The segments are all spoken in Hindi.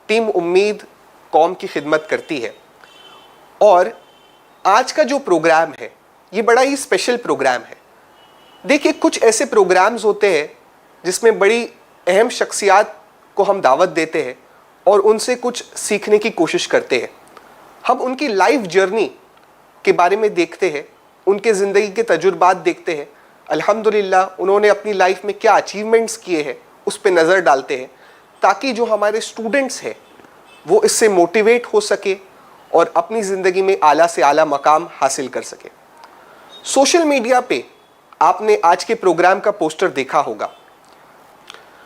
टीम उम्मीद कौम की खिदमत करती है और आज का जो प्रोग्राम है ये बड़ा ही स्पेशल प्रोग्राम है। देखिए, कुछ ऐसे प्रोग्राम्स होते हैं जिसमें बड़ी अहम शख्सियात को हम दावत देते हैं और उनसे कुछ सीखने की कोशिश करते हैं। हम उनकी लाइफ जर्नी के बारे में देखते हैं, उनके ज़िंदगी के तजुर्बात देखते हैं। अल्हम्दुलिल्लाह उन्होंने अपनी लाइफ में क्या अचीवमेंट्स किए हैं उस पर नज़र डालते हैं, ताकि जो हमारे स्टूडेंट्स हैं वो इससे मोटिवेट हो सके और अपनी ज़िंदगी में आला से आला मकाम हासिल कर सके। सोशल मीडिया पे आपने आज के प्रोग्राम का पोस्टर देखा होगा।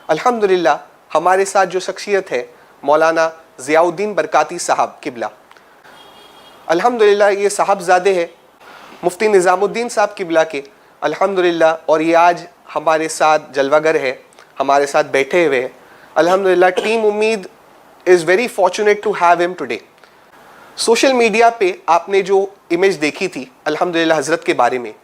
अल्हम्दुलिल्लाह हमारे साथ जो शख्सियत है मौलाना ज़ियाउद्दीन बरकाती साहब किबला। अल्हम्दुलिल्लाह ये साहबजादे हैं मुफ्ती निज़ामुद्दीन साहब किबला के। अल्हम्दुलिल्लाह और ये आज हमारे साथ जलवागर है, हमारे साथ बैठे हुए हैं। अल्हम्दुलिल्लाह team Ummeed is very fortunate to have him today. Social media पे आपने जो इमेज देखी थी अल्हम्दुलिल्लाह हज़रत के बारे में,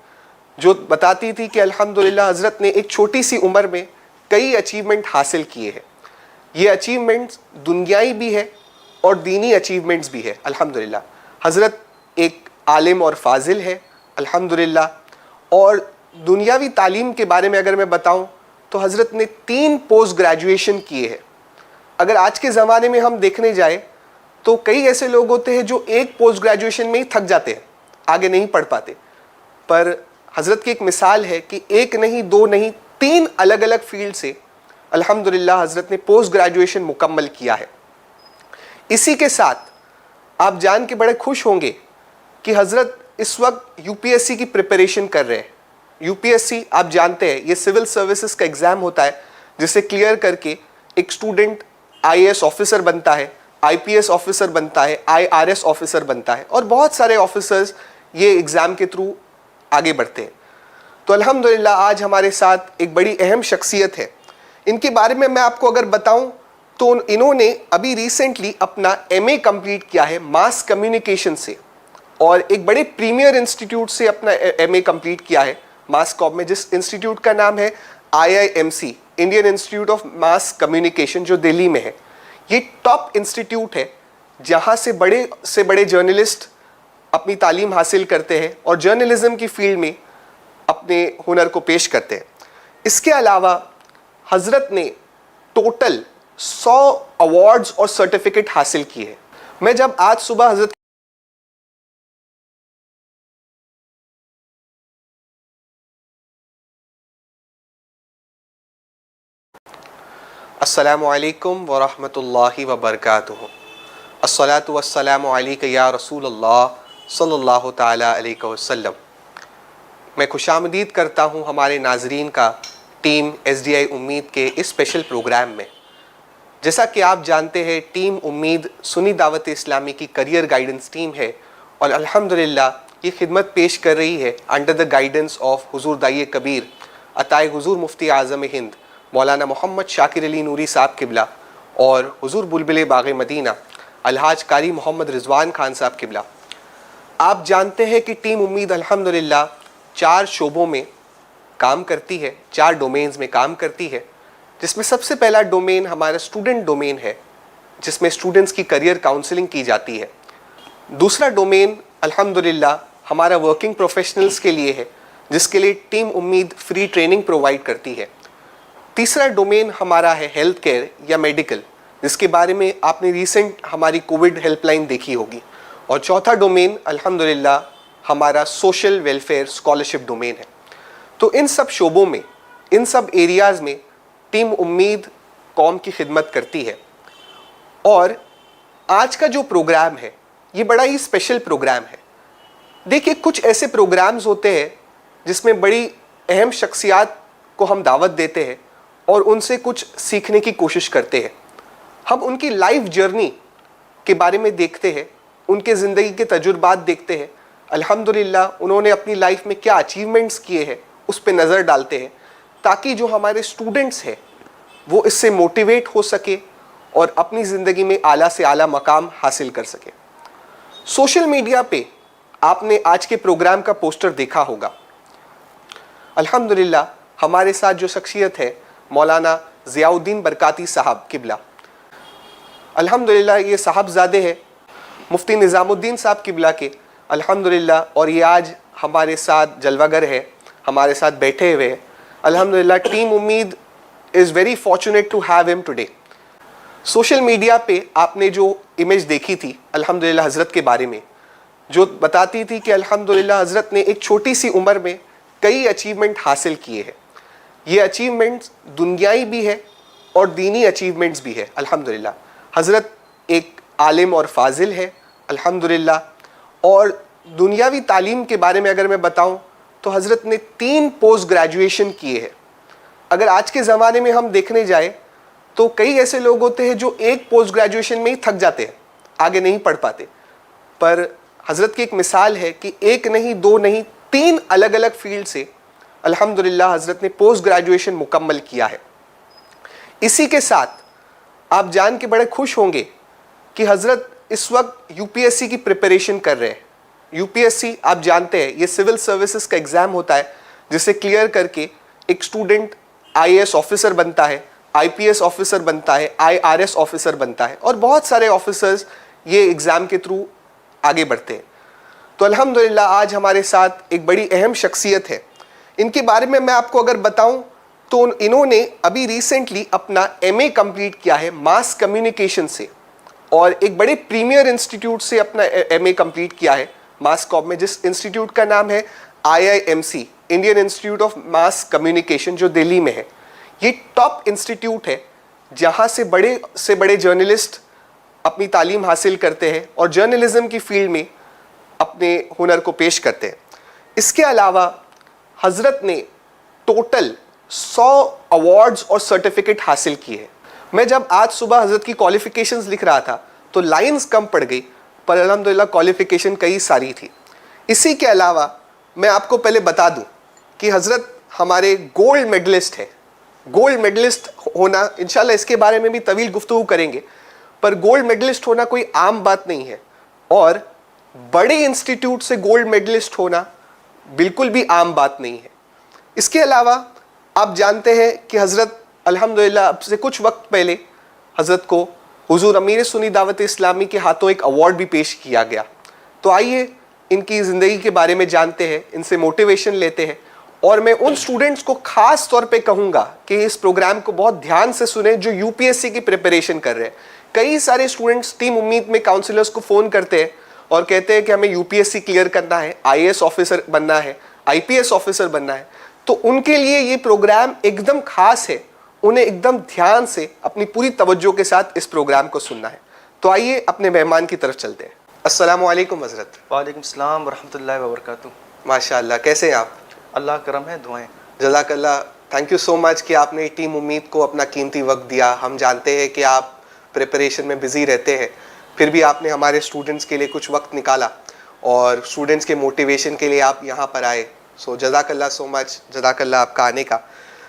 जो बताती थी कि अल्हम्दुलिल्लाह हज़रत ने एक छोटी सी उम्र में कई अचीवमेंट हासिल किए हैं। ये अचीवमेंट्स दुनियाई भी है और दीनी अचीवमेंट्स भी है। अल्हम्दुलिल्लाह हज़रत एक आलिम और फाजिल है अल्हम्दुलिल्लाह। और दुनियावी तालीम के बारे में अगर मैं बताऊं तो हज़रत ने 3 पोस्ट ग्रेजुएशन किए हैं। अगर आज के ज़माने में हम देखने जाए तो कई ऐसे लोग होते हैं जो एक पोस्ट ग्रेजुएशन में ही थक जाते हैं, आगे नहीं पढ़ पाते। पर हज़रत की एक मिसाल है कि एक नहीं, 2 नहीं, 3 अलग अलग फील्ड से अल्हम्दुलिल्लाह हज़रत ने पोस्ट ग्रेजुएशन मुकम्मल किया है। इसी के साथ आप जान के बड़े खुश होंगे कि हज़रत इस वक्त यूपीएससी की प्रिपरेशन कर रहे हैं। यूपीएससी आप जानते हैं ये सिविल सर्विसेज का एग्ज़ाम होता है जिसे क्लियर करके एक स्टूडेंट आईएएस ऑफिसर बनता है, आईपीएस ऑफिसर बनता है, आईआरएस ऑफिसर बनता है और बहुत सारे ऑफिसर्स ये एग्ज़ाम के थ्रू आगे बढ़ते हैं। तो अल्हम्दुलिल्लाह आज हमारे साथ एक बड़ी अहम शख्सियत है। इनके बारे में मैं आपको अगर बताऊं तो इन्होंने अभी रिसेंटली अपना एमए कंप्लीट किया है मास कम्युनिकेशन से और एक बड़े प्रीमियर इंस्टीट्यूट से अपना एमए कंप्लीट किया है मास कॉम में, जिस इंस्टीट्यूट का नाम है IIMC, Indian institute of mass communication, जो दिल्ली में है। ये टॉप इंस्टीट्यूट है जहाँ से बड़े जर्नलिस्ट अपनी तालीम हासिल करते हैं और जर्नलिज्म की फील्ड में अपने हुनर को पेश करते हैं। इसके अलावा हज़रत ने टोटल 100 अवार्ड्स और सर्टिफिकेट हासिल किए हैं। मैं जब आज सुबह हज़रत अस्सलामु अलैकुम व रहमतुल्लाहि व बरकातुहू। अस्सलातु वस्सलामु अलैका या रसूलल्लाह सल्लल्लाहु ताला अलैहि वसल्लम। मैं खुशामदीद करता हूँ हमारे नाजरीन का टीम एसडीआई उम्मीद के इस स्पेशल प्रोग्राम में। जैसा कि आप जानते हैं टीम उम्मीद सुन्नी दावत इस्लामी की करियर गाइडेंस टीम है और अल्हम्दुलिल्लाह ये खिदमत पेश कर रही है अंडर द गाइडेंस ऑफ हुजूर दाई कबीर अताए हुजूर मुफ्ती आज़म हिंद मौलाना मोहम्मद शाकिर अली नूरी साहब किबला और हुजूर बुलबुल बाग़ मदीना अलहाज कारी मोहम्मद रिजवान खान साहब किबला। आप जानते हैं कि टीम उम्मीद अल्हम्दुलिल्लाह 4 शोबों में काम करती है, 4 डोमेन्स में काम करती है, जिसमें सबसे पहला डोमेन हमारा स्टूडेंट डोमेन है जिसमें स्टूडेंट्स की करियर काउंसलिंग की जाती है। दूसरा डोमेन अल्हम्दुलिल्लाह हमारा वर्किंग प्रोफेशनल्स के लिए है जिसके लिए टीम उम्मीद फ्री ट्रेनिंग प्रोवाइड करती है। तीसरा डोमेन हमारा है हेल्थ केयर या मेडिकल, जिसके बारे में आपने रिसेंट हमारी कोविड हेल्पलाइन देखी होगी। और चौथा डोमेन अल्हम्दुलिल्लाह हमारा सोशल वेलफेयर स्कॉलरशिप डोमेन है। तो इन सब शोबों में, इन सब एरियाज़ में टीम उम्मीद कौम की खिदमत करती है। और आज का जो प्रोग्राम है ये बड़ा ही स्पेशल प्रोग्राम है। देखिए, कुछ ऐसे प्रोग्राम्स होते हैं जिसमें बड़ी अहम शख्सियात को हम दावत देते हैं और उनसे कुछ सीखने की कोशिश करते हैं। हम उनकी लाइफ जर्नी के बारे में देखते हैं, उनके ज़िंदगी के तजुर्बात देखते हैं। अल्हम्दुलिल्लाह उन्होंने अपनी लाइफ में क्या अचीवमेंट्स किए हैं उस पर नज़र डालते हैं, ताकि जो हमारे स्टूडेंट्स हैं वो इससे मोटिवेट हो सके और अपनी ज़िंदगी में आला से आला मकाम हासिल कर सके। सोशल मीडिया पे आपने आज के प्रोग्राम का पोस्टर देखा होगा। अल्हम्दुलिल्लाह हमारे साथ जो शख्सियत है मौलाना ज़ियाउद्दीन बरकाती साहब किबला। अल्हम्दुलिल्लाह ये साहबजादे हैं मुफ्ती निज़ामुद्दीन साहब किबला के, अल्हम्दुलिल्लाह। और ये आज हमारे साथ जलवागर है, हमारे साथ बैठे हुए हैं। अल्हम्दुलिल्लाह team Ummeed is very fortunate to have him today. Social media पे आपने जो इमेज देखी थी अल्हम्दुलिल्लाह हज़रत के बारे में, जो बताती थी कि अल्हम्दुलिल्लाह हज़रत ने एक छोटी सी उम्र में कई अचीवमेंट हासिल किए हैं। ये अचीवमेंट्स दुनियाई भी है और दीनी अचीवमेंट्स भी है। अल्हम्दुलिल्लाह हज़रत एक आलिम और फाजिल है अल्हम्दुलिल्लाह। और दुनियावी तालीम के बारे में अगर मैं बताऊं तो हज़रत ने 3 पोस्ट ग्रेजुएशन किए हैं। अगर आज के ज़माने में हम देखने जाए तो कई ऐसे लोग होते हैं जो एक पोस्ट ग्रेजुएशन में ही थक जाते हैं, आगे नहीं पढ़ पाते। पर हज़रत की एक मिसाल है कि एक नहीं, 2 नहीं, 3 अलग अलग फील्ड से अल्हम्दुलिल्लाह हज़रत ने पोस्ट ग्रेजुएशन मुकम्मल किया है। इसी के साथ आप जान के बड़े खुश होंगे कि हज़रत इस वक्त यूपीएससी की प्रिपरेशन कर रहे हैं। यूपीएससी आप जानते हैं ये सिविल सर्विसेज का एग्ज़ाम होता है जिसे क्लियर करके एक स्टूडेंट आईएएस ऑफिसर बनता है, आईपीएस ऑफिसर बनता है, आईआरएस ऑफिसर बनता है और बहुत सारे ऑफिसर्स ये एग्ज़ाम के थ्रू आगे बढ़ते हैं। तो अल्हम्दुलिल्लाह आज हमारे साथ एक बड़ी अहम शख्सियत है। इनके बारे में मैं आपको अगर बताऊं तो इन्होंने अभी रिसेंटली अपना एमए कंप्लीट किया है मास कम्युनिकेशन से, और एक बड़े प्रीमियर इंस्टीट्यूट से अपना एमए कंप्लीट किया है मास कॉम में, जिस इंस्टीट्यूट का नाम है IIMC, Indian institute of mass communication, जो दिल्ली में है। ये टॉप इंस्टीट्यूट है जहाँ से बड़े जर्नलिस्ट अपनी तालीम हासिल करते हैं और जर्नलिज्म की फील्ड में अपने हुनर को पेश करते हैं। इसके अलावा हज़रत ने टोटल 100 अवार्ड्स और सर्टिफिकेट हासिल किए हैं। मैं जब आज सुबह हज़रत की क्वालिफ़िकेशंस लिख रहा था तो लाइंस कम पड़ गई, पर अल्हम्दुलिल्लाह क्वालिफ़िकेशन कई सारी थी। इसी के अलावा मैं आपको पहले बता दूं कि हज़रत हमारे गोल्ड मेडलिस्ट है। गोल्ड मेडलिस्ट होना, इंशाल्लाह इसके बारे में भी तवील गुफ्तगू करेंगे, पर गोल्ड मेडलिस्ट होना कोई आम बात नहीं है और बड़े इंस्टीट्यूट से गोल्ड मेडलिस्ट होना बिल्कुल भी आम बात नहीं है। इसके अलावा आप जानते हैं कि हज़रत अल्हम्दुलिल्लाह अब से कुछ वक्त पहले हज़रत को हुजूर अमीर सुन्नी दावत इस्लामी के हाथों एक अवार्ड भी पेश किया गया। तो आइए इनकी ज़िंदगी के बारे में जानते हैं, इनसे मोटिवेशन लेते हैं। और मैं उन स्टूडेंट्स को ख़ास तौर पे कहूँगा कि इस प्रोग्राम को बहुत ध्यान से सुने जो यूपीएससी की प्रिपरेशन कर रहे हैं। कई सारे स्टूडेंट्स टीम उम्मीद में काउंसलर्स को फ़ोन करते हैं और कहते हैं कि हमें यूपीएससी क्लियर करना है, आईएएस ऑफिसर बनना है, आईपीएस ऑफिसर बनना है। तो उनके लिए ये प्रोग्राम एकदम खास है, उन्हें एकदम ध्यान से अपनी पूरी तवज्जो के साथ इस प्रोग्राम को सुनना है। तो आइए अपने मेहमान की तरफ चलते हैं। अस्सलामु अलैकुम हज़रत। वालेकुम सलाम व रहमतुल्लाहि व बरकातुहू। माशाअल्लाह, कैसे हैं आप? अल्लाह करम है, दुआएं। जज़ाकल्लाह, थैंक यू सो मच कि आपने टीम उम्मीद को अपना कीमती वक्त दिया। हम जानते हैं कि आप प्रिपरेशन में बिज़ी रहते हैं, फिर भी आपने हमारे स्टूडेंट्स के लिए कुछ वक्त निकाला और स्टूडेंट्स के मोटिवेशन के लिए आप यहाँ पर आए। सो जज़ाकल्लाह सो मच, जज़ाकल्लाह आपका आने का।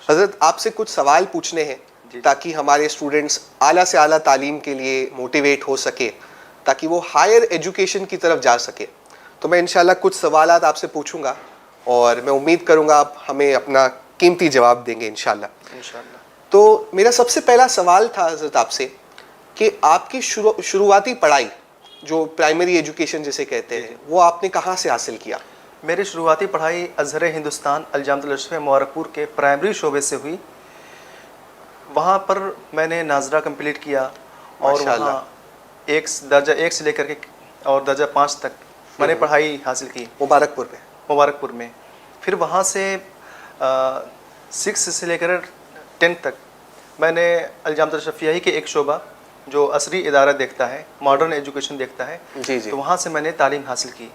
हज़रत आपसे कुछ सवाल पूछने हैं ताकि हमारे स्टूडेंट्स आला से आला तालीम के लिए मोटिवेट हो सके, ताकि वो हायर एजुकेशन की तरफ जा सके। तो मैं इंशाल्लाह कुछ सवालात आपसे पूछूंगा और मैं उम्मीद करूंगा आप हमें अपना कीमती जवाब देंगे इंशाल्लाह। तो मेरा सबसे पहला सवाल था हज़रत आपसे कि आपकी शुरुआती पढ़ाई, जो प्राइमरी एजुकेशन जिसे कहते हैं, वो आपने कहाँ से हासिल किया? मेरी शुरुआती पढ़ाई अज़हर हिंदुस्तान अल-जामिअतुल अशरफिया मुबारकपुर के प्राइमरी शोबे से हुई। वहाँ पर मैंने नाजरा कंप्लीट किया और वहाँ दर्जा 1 से लेकर के और दर्जा 5 तक मैंने पढ़ाई हासिल की मुबारकपुर में। फिर वहाँ से 6 से लेकर 10 तक मैंने अल-जामिअतुल अशरफिया ही के एक शोबा जो असरी इदारा देखता है, मॉडर्न एजुकेशन देखता है, जी जी, तो वहाँ से मैंने तालीम हासिल की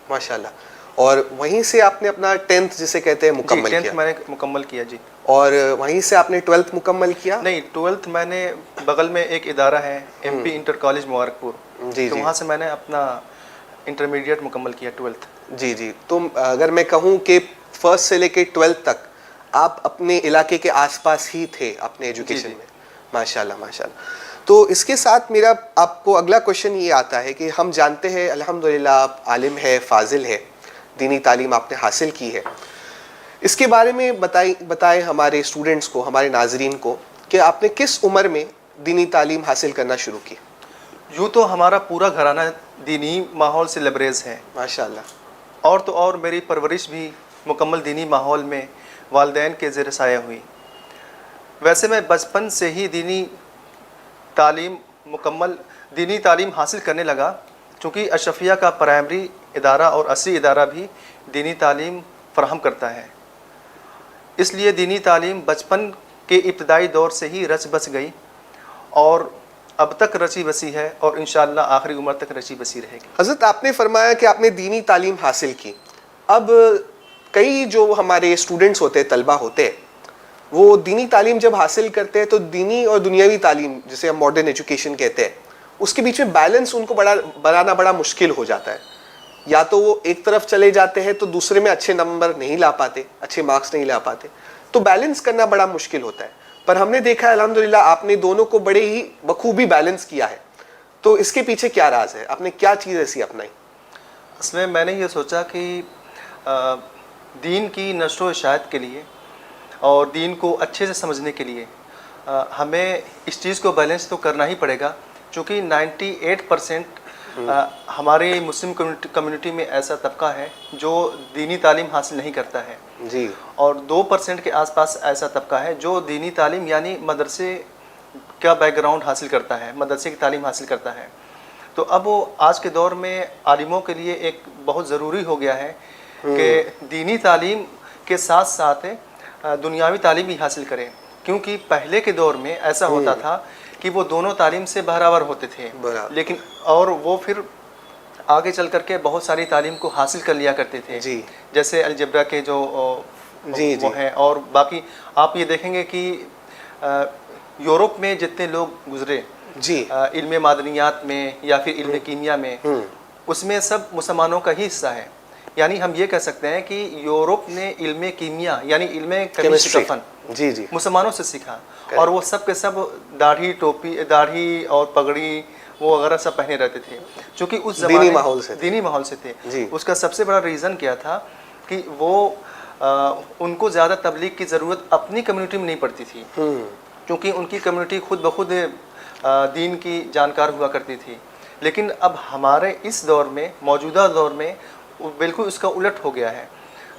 माशाल्लाह। और वहीं से आपने अपना 10th जिसे कहते हैं मुकम्मल किया? 10th मैंने मुकम्मल किया जी। और वहीं से आपने 12th मुकम्मल किया? नहीं, 12th मैंने बगल में एक इदारा है एमपी इंटर कॉलेज मुबारकपुर, जी, तो वहाँ से मैंने अपना इंटरमीडिएट मुकम्मल किया 12th। जी जी। तो अगर मैं कहूँ कि 1st से लेके 12th तक आप अपने इलाके के आसपास ही थे अपने एजुकेशन में? माशाल्लाह माशाल्लाह। तो इसके साथ मेरा आपको अगला क्वेश्चन ये आता है कि हम जानते हैं अल्हम्दुलिल्लाह आप आलिम है, फाजिल है, दीनी तालीम आपने हासिल की है। इसके बारे में बताएं हमारे स्टूडेंट्स को, हमारे नाजरीन को, कि आपने किस उम्र में दीनी तालीम हासिल करना शुरू की? यूँ तो हमारा पूरा घराना दीनी माहौल से लबरेज़ है माशाल्लाह। और तो और मेरी परवरिश भी मुकम्मल दीनी माहौल में वालिदैन के ज़ेर साया हुई। वैसे मैं बचपन से ही दीनी तालीम हासिल करने लगा, चूँकि अशरफिया का प्राइमरी इदारा और असली इदारा भी दीनी तालीम फ़राहम करता है। इसलिए दीनी तालीम बचपन के इब्तदाई दौर से ही रच बस गई और अब तक रची बसी है और इंशाअल्लाह आखिरी उम्र तक रची बसी रहेगी। हज़रत, आपने फरमाया कि आपने दीनी तालीम हासिल की। अब कई जो हमारे स्टूडेंट्स होते हैं, तलबा होते हैं, वो दीनी तालीम जब हासिल करते हैं तो दीनी और दुनियावी तालीम, जिसे हम मॉडर्न एजुकेशन कहते हैं, उसके बीच में बैलेंस उनको बनाना बड़ा मुश्किल हो जाता है। या तो वो एक तरफ चले जाते हैं तो दूसरे में अच्छे नंबर नहीं ला पाते, अच्छे मार्क्स नहीं ला पाते, तो बैलेंस करना बड़ा मुश्किल होता है। पर हमने देखा है अल्हम्दुलिल्लाह आपने दोनों को बड़े ही बखूबी बैलेंस किया है। तो इसके पीछे क्या राज है? आपने क्या चीज़ ऐसी अपनाई? इसमें मैंने ये सोचा कि दीन की नशर व इशाअत के लिए और दीन को अच्छे से समझने के लिए हमें इस चीज़ को बैलेंस तो करना ही पड़ेगा, क्योंकि 98% हमारे मुस्लिम कम्युनिटी में ऐसा तबका है जो दीनी तालीम हासिल नहीं करता है जी, और 2% के आसपास ऐसा तबका है जो दीनी तालीम यानी मदरसे का बैकग्राउंड हासिल करता है, मदरसे की तालीम हासिल करता है। तो अब वो आज के दौर में आलिमों के लिए एक बहुत ज़रूरी हो गया है कि दीनी तालीम के साथ साथ दुनियावी तालीम भी हासिल करें, क्योंकि पहले के दौर में ऐसा होता था कि वो दोनों तालीम से बराबर होते थे, लेकिन और वो फिर आगे चल करके बहुत सारी तालीम को हासिल कर लिया करते थे जी, जैसे अलजबरा के जो जी, वो हैं। और बाकी आप ये देखेंगे कि यूरोप में जितने लोग गुजरे जी, इल्म मादनियात में या फिर इल्म कीमिया में, उसमें सब मुसलमानों का ही हिस्सा है। यानी हम ये कह सकते हैं कि यूरोप ने इल्म कीमिया यानी इल्म केमिस्ट्री जी जी मुसलमानों से सीखा, और वो सब के सब दाढ़ी दाढ़ी और पगड़ी वो वगैरह सब पहने रहते थे, क्योंकि उस ज़माने दीनी माहौल से थे। उसका सबसे बड़ा रीज़न क्या था कि वो उनको ज़्यादा तबलीग की ज़रूरत अपनी कम्युनिटी में नहीं पड़ती थी, क्योंकि उनकी कम्युनिटी खुद ब खुद दीन की जानकार हुआ करती थी। लेकिन अब हमारे इस दौर में, मौजूदा दौर में, बिल्कुल उसका उलट हो गया है।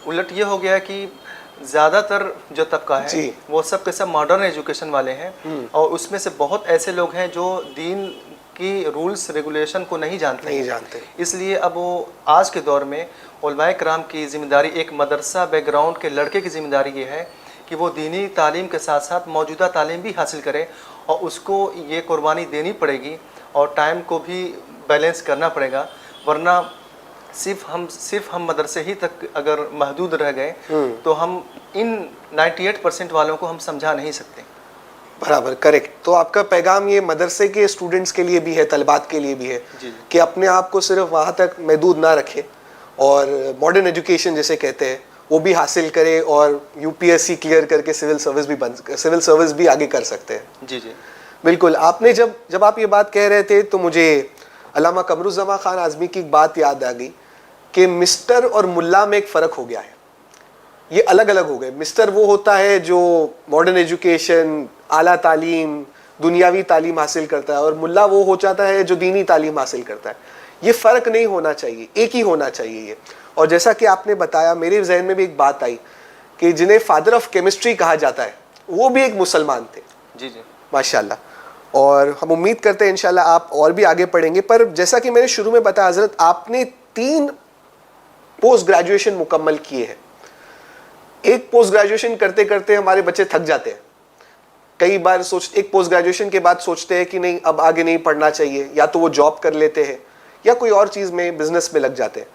उलट ये हो गया है कि ज़्यादातर जो तबका है वो सब के सब मॉडर्न एजुकेशन वाले हैं, और उसमें से बहुत ऐसे लोग हैं जो दीन की रूल्स रेगुलेशन को नहीं जानते। इसलिए अब वो आज के दौर में उलमाए कराम की ज़िम्मेदारी, एक मदरसा बैकग्राउंड के लड़के की ज़िम्मेदारी ये है कि वो दीनी तालीम के साथ साथ मौजूदा तालीम भी हासिल करे, और उसको ये कुर्बानी देनी पड़ेगी और टाइम को भी बैलेंस करना पड़ेगा। वरना सिर्फ हम मदरसे ही तक अगर महदूद रह गए तो हम इन 98% वालों को हम समझा नहीं सकते। बराबर, करेक्ट। तो आपका पैगाम ये मदरसे के स्टूडेंट्स के लिए भी है, तलबात के लिए भी है कि अपने आप को सिर्फ वहाँ तक महदूद ना रखें और मॉडर्न एजुकेशन जिसे कहते हैं वो भी हासिल करे और यूपीएससी क्लियर करके सिविल सर्विस भी आगे कर सकते हैं। जी जी बिल्कुल। आपने जब आप ये बात कह रहे थे तो मुझे अल्लामा कमरुज़्ज़मा खान आज़मी की एक बात याद आ गई कि मिस्टर और मुल्ला में एक फ़र्क हो गया है, ये अलग अलग हो गए। मिस्टर वो होता है जो मॉडर्न एजुकेशन, आला तालीम, दुनियावी तालीम हासिल करता है, और मुल्ला वो हो जाता है जो दीनी तालीम हासिल करता है। ये फ़र्क नहीं होना चाहिए, एक ही होना चाहिए ये। और जैसा कि आपने बताया, मेरे जहन में भी एक बात आई कि जिन्हें फादर ऑफ केमिस्ट्री कहा जाता है वो भी एक मुसलमान थे। जी जी माशाल्लाह। और हम उम्मीद करते हैं इंशाल्लाह आप और भी आगे पढ़ेंगे। पर जैसा कि मैंने शुरू में बताया हज़रत, आपने 3 पोस्ट ग्रेजुएशन मुकम्मल किए हैं। एक पोस्ट ग्रेजुएशन करते करते हमारे बच्चे थक जाते हैं। कई बार एक पोस्ट ग्रेजुएशन के बाद सोचते हैं कि नहीं अब आगे नहीं पढ़ना चाहिए, या तो वो जॉब कर लेते हैं या कोई और चीज़ में, बिजनेस में लग जाते हैं।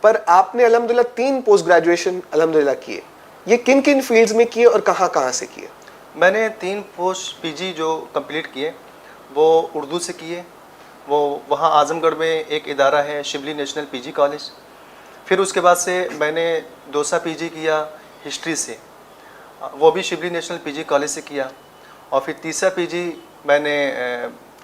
पर आपने अल्हम्दुलिल्लाह 3 पोस्ट ग्रेजुएशन अल्हम्दुलिल्लाह किए। ये किन किन फील्ड्स में किए और कहाँ कहाँ से किए? मैंने 3 पोस्ट पीजी जो कंप्लीट किए वो उर्दू से किए। वो वहाँ आज़मगढ़ में एक इदारा है शिबली नेशनल पीजी कॉलेज। फिर उसके बाद से मैंने 2सा पीजी किया हिस्ट्री से, वो भी शिबली नेशनल पीजी कॉलेज से किया। और फिर 3सा पीजी मैंने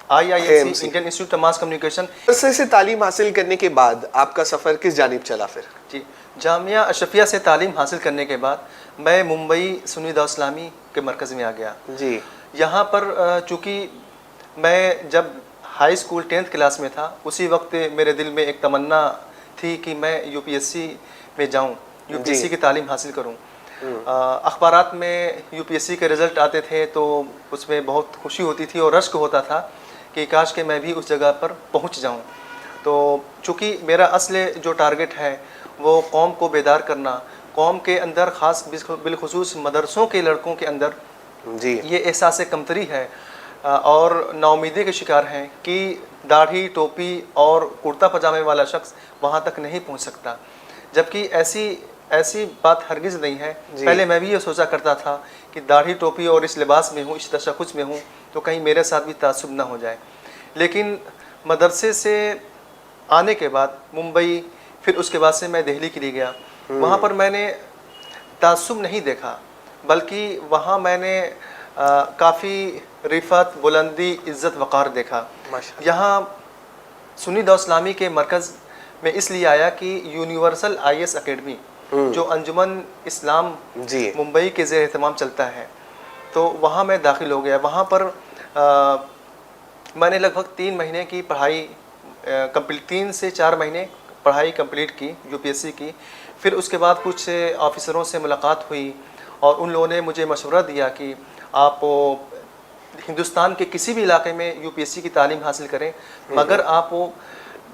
IISc Indian institute of mass communication से तालीम हासिल करने के बाद आपका सफ़र किस जानिब चला फिर? जी, जामिया अशरफिया से तालीम हासिल करने के बाद मैं मुंबई सुन्नी दारुल इस्लामी के मरकज़ में आ गया। जी। यहाँ पर चूँकि मैं जब हाई स्कूल 10th क्लास में था, उसी वक्त मेरे दिल में एक तमन्ना थी कि मैं यूपीएससी में जाऊं, यूपीएससी की तालीम हासिल करूं। अखबारात में यूपीएससी के रिज़ल्ट आते थे तो उसमें बहुत खुशी होती थी और रश्क होता था कि काश के मैं भी उस जगह पर पहुंच जाऊं। तो चूँकि मेरा असली जो टारगेट है वो कौम को बेदार करना, कौम के अंदर ख़ास बिलखुसूस मदरसों के लड़कों के अंदर जी ये एहसास कमतरी है और नाउमीदी के शिकार हैं कि दाढ़ी, टोपी और कुर्ता पजामे वाला शख्स वहाँ तक नहीं पहुँच सकता, जबकि ऐसी बात हरगिज़ नहीं है। पहले मैं भी ये सोचा करता था कि दाढ़ी, टोपी और इस लिबास में हूँ, इस तशख़्ख़ुस में हूँ तो कहीं मेरे साथ भी तासुब ना हो जाए। लेकिन मदरसे से आने के बाद मुंबई, फिर उसके बाद से मैं दिल्ली के लिए गया। वहाँ पर मैंने तासुब नहीं देखा, बल्कि वहाँ मैंने काफ़ी रिफ़त, बुलंदी, इज़्ज़त, वक़ार देखा। यहाँ सुन्नी दावत इस्लामी के मरकज़ में इसलिए आया कि यूनिवर्सल IAS अकेडमी जो अंजुमन इस्लाम मुंबई के ज़ेर एहतमाम चलता है, तो वहाँ मैं दाखिल हो गया। वहाँ पर मैंने लगभग 3 महीने की पढ़ाई कंप्लीट, 3 से 4 महीने पढ़ाई कंप्लीट की यूपीएससी की। फिर उसके बाद कुछ ऑफिसरों से मुलाकात हुई और उन लोगों ने मुझे मशवरा दिया कि आप हिंदुस्तान के किसी भी इलाके में यूपीएससी की तालीम हासिल करें, मगर आप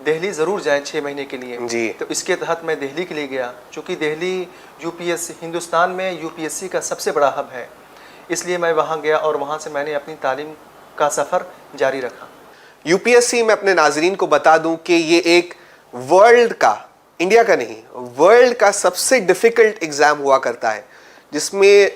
दिल्ली ज़रूर जाएं 6 महीने के लिए जी। तो इसके तहत मैं दिल्ली के लिए गया। चूँकि दिल्ली यूपीएससी, हिंदुस्तान में यूपीएससी का सबसे बड़ा हब है, इसलिए मैं वहाँ गया और वहाँ से मैंने अपनी तालीम का सफ़र जारी रखा। यूपीएससी में अपने नाजरीन को बता दूं कि ये एक वर्ल्ड का, इंडिया का नहीं, वर्ल्ड का सबसे डिफ़िकल्ट एग्ज़ाम हुआ करता है, जिसमें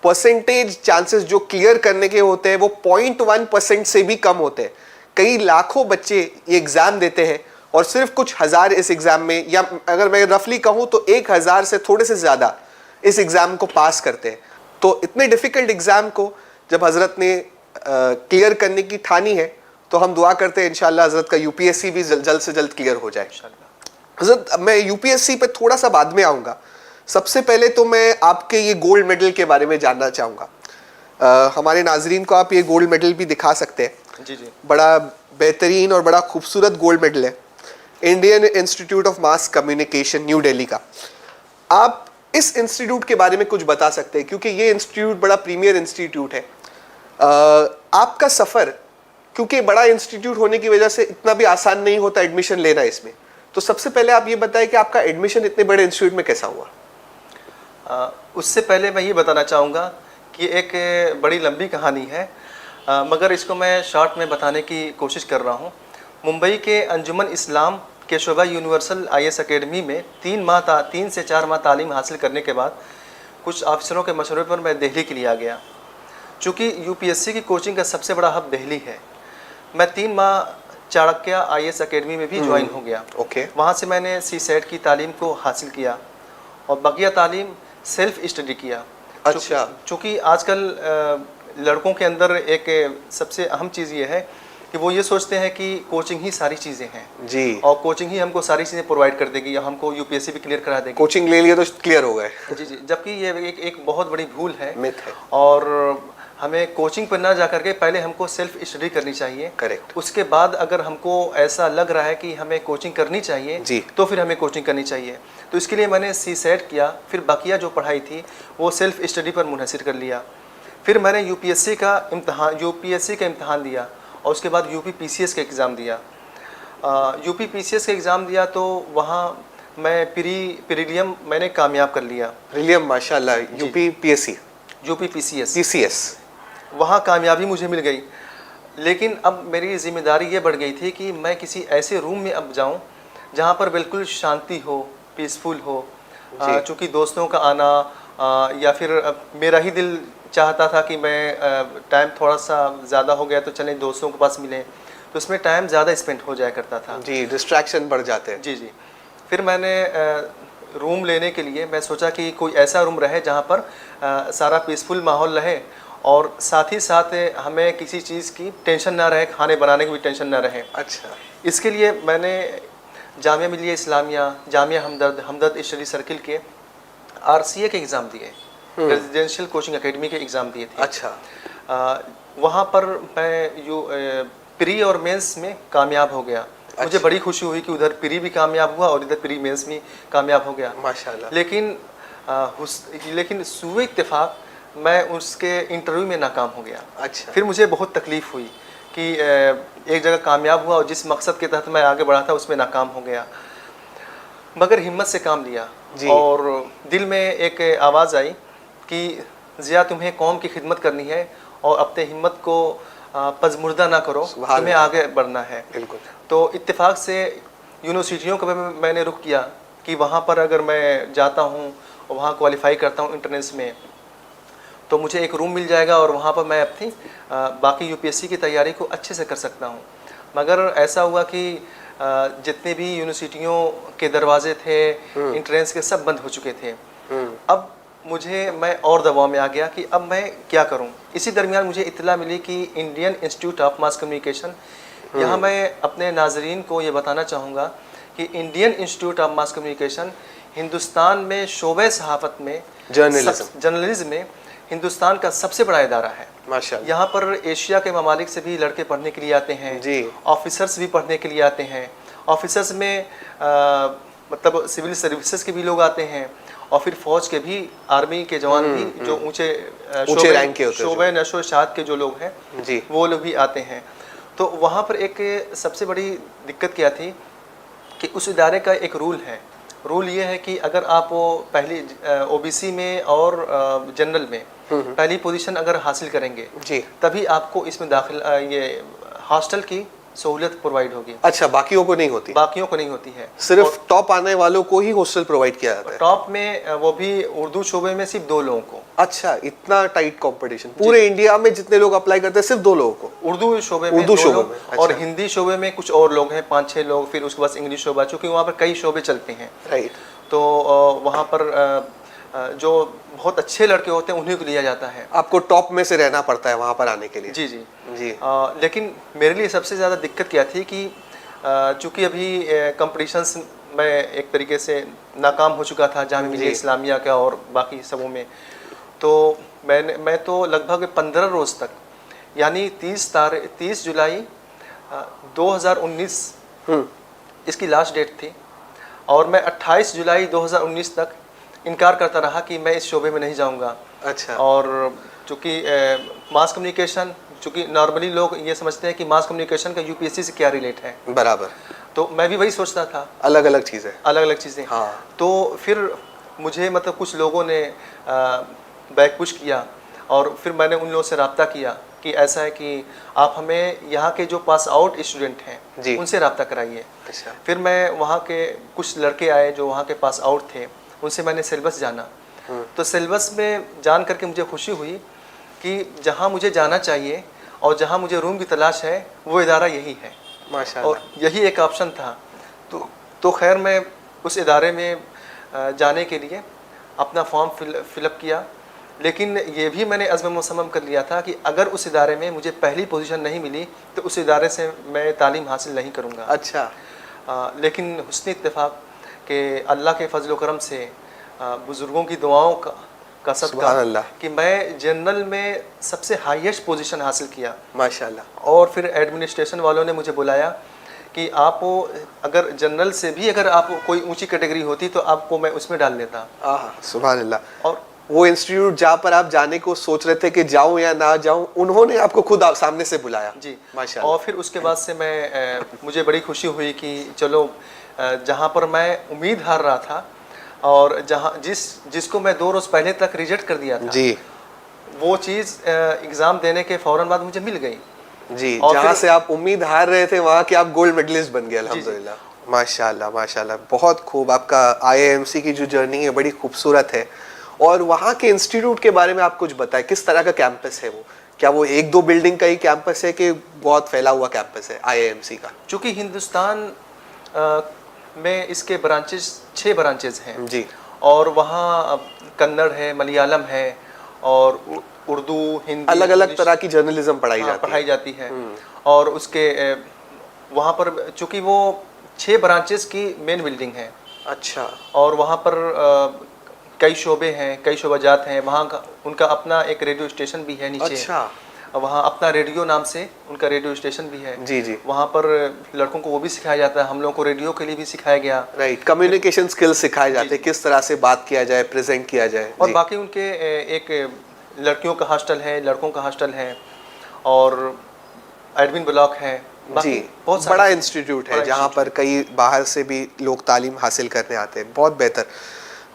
परसेंटेज चांसेस जो क्लियर करने के होते हैं वो 0.1% से भी कम होते हैं। कई लाखों बच्चे ये एग्ज़ाम देते हैं और सिर्फ कुछ हज़ार इस एग्ज़ाम में, या अगर मैं रफली कहूँ तो 1000 से थोड़े से ज़्यादा इस एग्ज़ाम को पास करते हैं। तो इतने डिफ़िकल्ट एग्ज़ाम को जब हज़रत ने क्लियर करने की ठानी है तो हम दुआ करते हैं इंशाअल्लाह हज़रत का यूपीएससी भी जल्द से जल्द क्लियर हो जाए। हज़रत, मैं यूपीएससी पे थोड़ा सा बाद में आऊँगा। सबसे पहले तो मैं आपके ये गोल्ड मेडल के बारे में जानना चाहूँगा। हमारे नाजरीन को आप ये गोल्ड मेडल भी दिखा सकते हैं। जी जी। बड़ा बेहतरीन और बड़ा खूबसूरत गोल्ड मेडल है, Indian institute of mass communication, new Delhi का। आप इस इंस्टीट्यूट के बारे में कुछ बता सकते हैं, क्योंकि ये इंस्टीट्यूट बड़ा प्रीमियर इंस्टीट्यूट है। आपका सफ़र, क्योंकि बड़ा इंस्टीट्यूट होने की वजह से इतना भी आसान नहीं होता एडमिशन लेना इसमें, तो सबसे पहले आप ये बताएं कि आपका एडमिशन इतने बड़े इंस्टीट्यूट में कैसा हुआ? उससे पहले मैं ये बताना चाहूँगा कि एक बड़ी लंबी कहानी है, मगर इसको मैं शॉर्ट में बताने की कोशिश कर रहा हूँ। मुंबई के अंजुमन इस्लाम के शोबा यूनिवर्सल IAS अकेडमी में 3 से 4 माह तालीम हासिल करने के बाद कुछ ऑफिसरों के मशवरे पर मैं दिल्ली के लिए आ गया। चूँकि यूपीएससी की कोचिंग का सबसे बड़ा हब दिल्ली है, मैं 3 माह चाणक्य IAS अकेडमी में भी ज्वाइन हो गया। वहाँ से मैंने CSET की तालीम को हासिल किया और बकिया तालीम सेल्फ स्टडी किया। अच्छा। चूँकि आजकल लड़कों के अंदर एक सबसे अहम चीज़ ये है कि वो ये सोचते हैं कि कोचिंग ही सारी चीज़ें हैं जी, और कोचिंग ही हमको सारी चीज़ें प्रोवाइड कर देगी या हमको यूपीएससी भी क्लियर करा देगी। कोचिंग ले लिया तो क्लियर हो गए। जी जी, जबकि ये एक बहुत बड़ी भूल है, मिथ है। और हमें कोचिंग पर ना जा करके पहले हमको सेल्फ स्टडी करनी चाहिए। करेक्ट। उसके बाद अगर हमको ऐसा लग रहा है कि हमें कोचिंग करनी चाहिए जी, तो फिर हमें कोचिंग करनी चाहिए। तो इसके लिए मैंने CSET किया, फिर बाकिया जो पढ़ाई थी वो सेल्फ स्टडी पर मुनहसर कर लिया। फिर मैंने यूपीएससी का इम्तहान दिया और उसके बाद UPPCS का एग्ज़ाम दिया। UPPCS का एग्ज़ाम दिया तो वहाँ मैं प्रीलियम मैंने कामयाब कर लिया। प्रीलियम, माशाल्लाह। UPPCS वहाँ कामयाबी मुझे मिल गई। लेकिन अब मेरी ज़िम्मेदारी ये बढ़ गई थी कि मैं किसी ऐसे रूम में अब जाऊँ जहाँ पर बिल्कुल शांति हो, पीसफुल हो। चूँकि दोस्तों का आना या फिर मेरा ही दिल चाहता था कि मैं टाइम थोड़ा सा ज़्यादा हो गया तो चलें दोस्तों के पास मिलें, तो उसमें टाइम ज़्यादा स्पेंड हो जाया करता था। जी, डिस्ट्रैक्शन बढ़ जाते हैं। जी जी। फिर मैंने रूम लेने के लिए मैं सोचा कि कोई ऐसा रूम रहे जहाँ पर सारा पीसफुल माहौल रहे और साथ ही साथ हमें किसी चीज़ की टेंशन ना रहे, खाने बनाने की भी टेंशन ना रहे। अच्छा। इसके लिए मैंने जामिया मिलिया इस्लामिया, जामिया हमदर्द स्टडी सर्किल के RCA के एग्ज़ाम दिए, रेजिडेंशियल कोचिंग एकेडमी के एग्ज़ाम दिए थे। अच्छा। वहाँ पर मैं प्री और मेंस में कामयाब हो गया। मुझे बड़ी खुशी हुई कि उधर प्री भी कामयाब हुआ और इधर प्री मेंस भी कामयाब हो गया माशाल्लाह। लेकिन सूए इत्तेफाक मैं उसके इंटरव्यू में नाकाम हो गया। अच्छा। फिर मुझे बहुत तकलीफ़ हुई कि एक जगह कामयाब हुआ और जिस मकसद के तहत मैं आगे बढ़ा था उसमें नाकाम हो गया, मगर हिम्मत से काम लिया और दिल में एक आवाज़ आई कि ज़िया तुम्हें कौम की खिदमत करनी है और अपने हिम्मत को पजमुर्दा ना करो, तुम्हें आगे बढ़ना है। बिल्कुल। तो इत्तेफाक से यूनिवर्सिटियों का मैंने रुख किया कि वहाँ पर अगर मैं जाता हूँ और वहाँ क्वालिफाई करता हूँ एंट्रेंस में तो मुझे एक रूम मिल जाएगा और वहाँ पर मैं अपनी बाकी यूपीएससी की तैयारी को अच्छे से कर सकता हूँ। मगर ऐसा हुआ कि जितने भी यूनिवर्सिटियों के दरवाजे थे एंट्रेंस के सब बंद हो चुके थे। अब मैं और दबाव में आ गया कि अब मैं क्या करूं। इसी दरमियान मुझे इत्तला मिली कि Indian institute of mass communication, यहाँ मैं अपने नाजरीन को ये बताना चाहूँगा कि Indian institute of mass communication Hindustan में शोबे सहाफ़त में जर्नलिज्म में हिंदुस्तान का सबसे बड़ा इदारा है माशाअल्लाह। यहाँ पर एशिया के ममालिक से भी लड़के पढ़ने के लिए आते हैं जी, ऑफिसर्स भी पढ़ने के लिए आते हैं। ऑफिसर्स में मतलब सिविल सर्विसेज के भी लोग आते हैं और फिर फौज के भी, आर्मी के जवान भी जो ऊंचे रैंक के होते हैं, शोबे नशो शाद के जो लोग हैं जी, वो लोग भी आते हैं। तो वहाँ पर एक सबसे बड़ी दिक्कत क्या थी कि उस इदारे का एक रूल ये है कि अगर आप वो पहली ओबीसी में और जनरल में पहली पोजीशन अगर हासिल करेंगे जी, तभी आपको इसमें ये हॉस्टल की सहूलियत प्रोवाइड होगी। अच्छा, बाकियों को नहीं होती? बाकियों को नहीं होती है, सिर्फ टॉप आने वालों को ही हॉस्टल प्रोवाइड किया जाता है। टॉप में वो भी उर्दू शोबे में सिर्फ 2 लोगों को। अच्छा, इतना टाइट कंपटीशन? पूरे इंडिया में जितने लोग अप्लाई करते हैं सिर्फ 2 लोगों को? उर्दू शोबे में 2 लोग। अच्छा। और हिंदी शोबे में कुछ और लोग हैं, 5-6 लोग, फिर उसके बाद इंग्लिश शोबा, चूँकि वहाँ पर कई शोबे चलते हैं। राइट। तो वहाँ पर जो बहुत अच्छे लड़के होते हैं उन्हीं को लिया जाता है। आपको टॉप में से रहना पड़ता है वहाँ पर आने के लिए? जी जी जी। लेकिन मेरे लिए सबसे ज़्यादा दिक्कत क्या थी कि चूँकि अभी कंपटीशंस में एक तरीके से नाकाम हो चुका था जामिया मिलिया इस्लामिया का और बाकी सबों में, तो मैं तो लगभग 15 रोज़ तक, यानी 30 जुलाई 2019 इसकी लास्ट डेट थी और मैं 28 जुलाई 2019 तक इनकार करता रहा कि मैं इस शोबे में नहीं जाऊंगा। अच्छा। और चूँकि मास कम्युनिकेशन, चूँकि नॉर्मली लोग ये समझते हैं कि मास कम्युनिकेशन का यूपीएससी से क्या रिलेट है, बराबर, तो मैं भी वही सोचता था। अलग अलग चीज़ें। हाँ। तो फिर मुझे मतलब कुछ लोगों ने बैक पुश किया और फिर मैंने उन लोगों से रब्ता किया कि ऐसा है कि आप हमें यहाँ के जो पास आउट स्टूडेंट हैं उनसे रब्ता कराइए। अच्छा। फिर मैं वहाँ के कुछ लड़के आए जो वहाँ के पास आउट थे, उनसे मैंने सिलेबस जाना। तो सिलेबस में जान करके मुझे खुशी हुई कि जहाँ मुझे जाना चाहिए और जहाँ मुझे रूम की तलाश है वो इदारा यही है माशाअल्लाह, और यही एक ऑप्शन था। तो खैर मैं उस इदारे में जाने के लिए अपना फॉर्म फिलअप किया, लेकिन ये भी मैंने अज़्म मुसम्मम कर लिया था कि अगर उस इदारे में मुझे पहली पोजीशन नहीं मिली तो उस इदारे से मैं तालीम हासिल नहीं करूँगा। अच्छा। लेकिन हुस्न इत्तेफाक कि अल्लाह के फजल व करम से, बुज़ुर्गों की दुआओं का सदका कि मैं जनरल में सबसे हाईएस्ट पोजीशन हासिल किया माशाअल्लाह। और फिर एडमिनिस्ट्रेशन वालों ने मुझे बुलाया कि आप अगर जनरल से भी अगर आप कोई ऊंची कैटेगरी होती तो आपको मैं उसमें डाल लेता। सुभान अल्लाह। और वो इंस्टीट्यूट जहाँ पर आप जाने को सोच रहे थे कि जाऊं या ना जाऊं, उन्होंने आपको खुद सामने से बुलाया जी माशाअल्लाह। और फिर उसके बाद से मुझे बड़ी खुशी हुई कि चलो जहाँ पर मैं उम्मीद हार रहा था और जिसको मैं 2 रोज़ पहले तक रिजेक्ट कर दिया था जी, वो चीज़ एग्ज़ाम देने के फ़ौरन बाद मुझे मिल गई जी। जहाँ से आप उम्मीद हार रहे थे वहाँ के आप गोल्ड मेडलिस्ट बन गए अल्हम्दुलिल्लाह। माशाअल्लाह माशाअल्लाह, बहुत खूब। आपका IIMC की जो जर्नी है बड़ी खूबसूरत है। और वहाँ के इंस्टीट्यूट के बारे में आप कुछ बताएं, किस तरह का कैंपस है वो? क्या वो 1-2 बिल्डिंग का ही कैंपस है कि बहुत फैला हुआ कैंपस है IIMC का? चूँकि हिंदुस्तान में इसके 6 ब्रांचेज हैं जी, और वहाँ कन्नड़ है, मलयालम है और उर्दू, हिंदी, अलग अलग तरह की जर्नलिज्म पढ़ाई जाती है। और उसके वहाँ पर चूँकि वो 6 ब्रांचेस की मेन बिल्डिंग है। अच्छा। और वहाँ पर कई शोबे हैं, कई शोबाजात हैं, वहाँ का उनका अपना एक रेडियो स्टेशन भी है नीचे। अच्छा। वहाँ अपना रेडियो नाम से उनका रेडियो स्टेशन भी है। जी जी। वहाँ पर लड़कों को वो भी सिखाया जाता है, हम लोगों को रेडियो के लिए भी सिखाया गया। राइट, कम्युनिकेशन स्किल्स सिखाए जाते हैं, किस तरह से बात किया जाए, प्रेजेंट किया जाए। और बाकी उनके एक लड़कियों का हॉस्टल है, लड़कों का हॉस्टल है, और एडमिन ब्लॉक है। जी, बहुत बड़ा इंस्टीट्यूट है जहाँ पर कई बाहर से भी लोग तालीम हासिल करने आते हैं। बहुत बेहतर।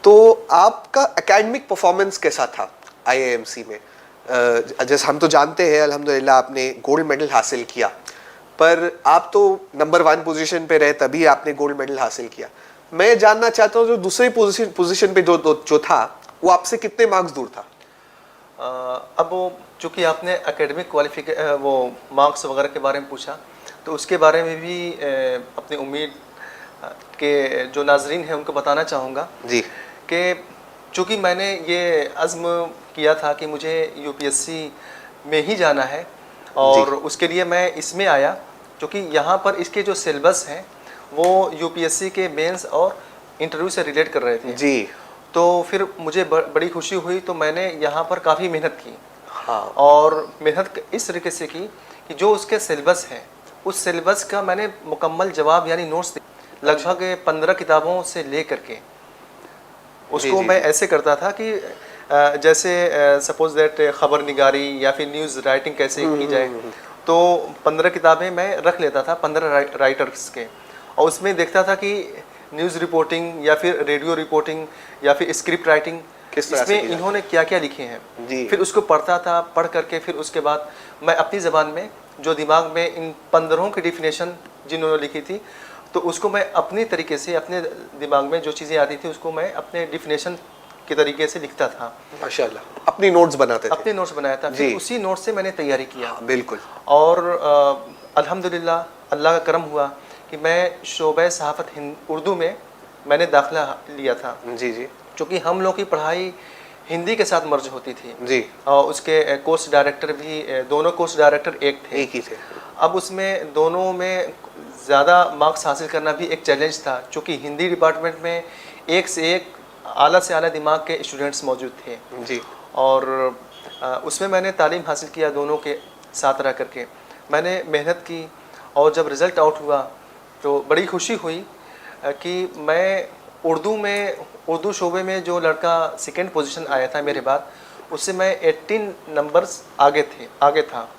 तो आपका एकेडमिक परफॉर्मेंस कैसा था IIMC में? जैसे हम तो जानते हैं अल्हम्दुलिल्लाह आपने गोल्ड मेडल हासिल किया, पर आप तो नंबर 1 पोजीशन पे रहे तभी आपने गोल्ड मेडल हासिल किया। मैं जानना चाहता हूँ जो दूसरी पोजीशन पे जो था वो आपसे कितने मार्क्स दूर था? अब वो चूँकि आपने एकेडमिक वो मार्क्स वगैरह के बारे में पूछा, तो उसके बारे में भी अपनी उम्मीद के जो नाजरीन हैं उनको बताना चाहूँगा जी कि चूँकि मैंने ये अज़्म किया था कि मुझे UPSC में ही जाना है, और उसके लिए मैं इसमें आया, क्योंकि यहाँ पर इसके जो सिलेबस हैं वो UPSC के मेंस और इंटरव्यू से रिलेट कर रहे थे जी। तो फिर मुझे बड़ी खुशी हुई, तो मैंने यहाँ पर काफ़ी मेहनत की। हाँ। और मेहनत इस तरीके से की कि जो उसके सिलेबस है उस सिलेबस का मैंने मुकम्मल जवाब यानी नोट्स लगभग 15 किताबों से ले करके उसको मैं ऐसे करता था कि जैसे सपोज दैट ख़बर निगारी या फिर न्यूज़ राइटिंग कैसे की जाए, तो 15 किताबें मैं रख लेता था 15 राइटर्स के, और उसमें देखता था कि न्यूज़ रिपोर्टिंग या फिर रेडियो रिपोर्टिंग या फिर स्क्रिप्ट राइटिंग इसमें इन्होंने क्या क्या लिखे हैं। फिर उसको पढ़ता था, पढ़ करके फिर उसके बाद मैं अपनी ज़बान में जो दिमाग में इन 15 की डिफिनेशन जिन्होंने लिखी थी, तो उसको मैं अपनी तरीके से अपने दिमाग में जो चीज़ें आती थी उसको मैं अपने डिफिनेशन के तरीके से लिखता था। माशाल्लाह, अपनी नोट्स बनाते थे? अपने नोट्स बनाया था, फिर उसी नोट्स से मैंने तैयारी किया। बिल्कुल। और अल्हम्दुलिल्लाह अल्लाह का करम हुआ कि मैं शोबे सहाफ़त उर्दू में मैंने दाखिला लिया था। जी जी। क्योंकि हम लोग की पढ़ाई हिंदी के साथ मर्ज होती थी जी, और उसके कोर्स डायरेक्टर भी दोनों कोर्स डायरेक्टर एक ही थे। अब उसमें दोनों में ज़्यादा मार्क्स हासिल करना भी एक चैलेंज था, क्योंकि हिंदी डिपार्टमेंट में एक से एक आला से आला दिमाग के स्टूडेंट्स मौजूद थे जी। और उसमें मैंने तालीम हासिल किया, दोनों के साथ रह करके मैंने मेहनत की, और जब रिज़ल्ट आउट हुआ तो बड़ी खुशी हुई कि मैं उर्दू शोबे में जो लड़का सेकंड पोजीशन आया था मेरे बाद, उससे मैं 18 नंबर्स आगे था,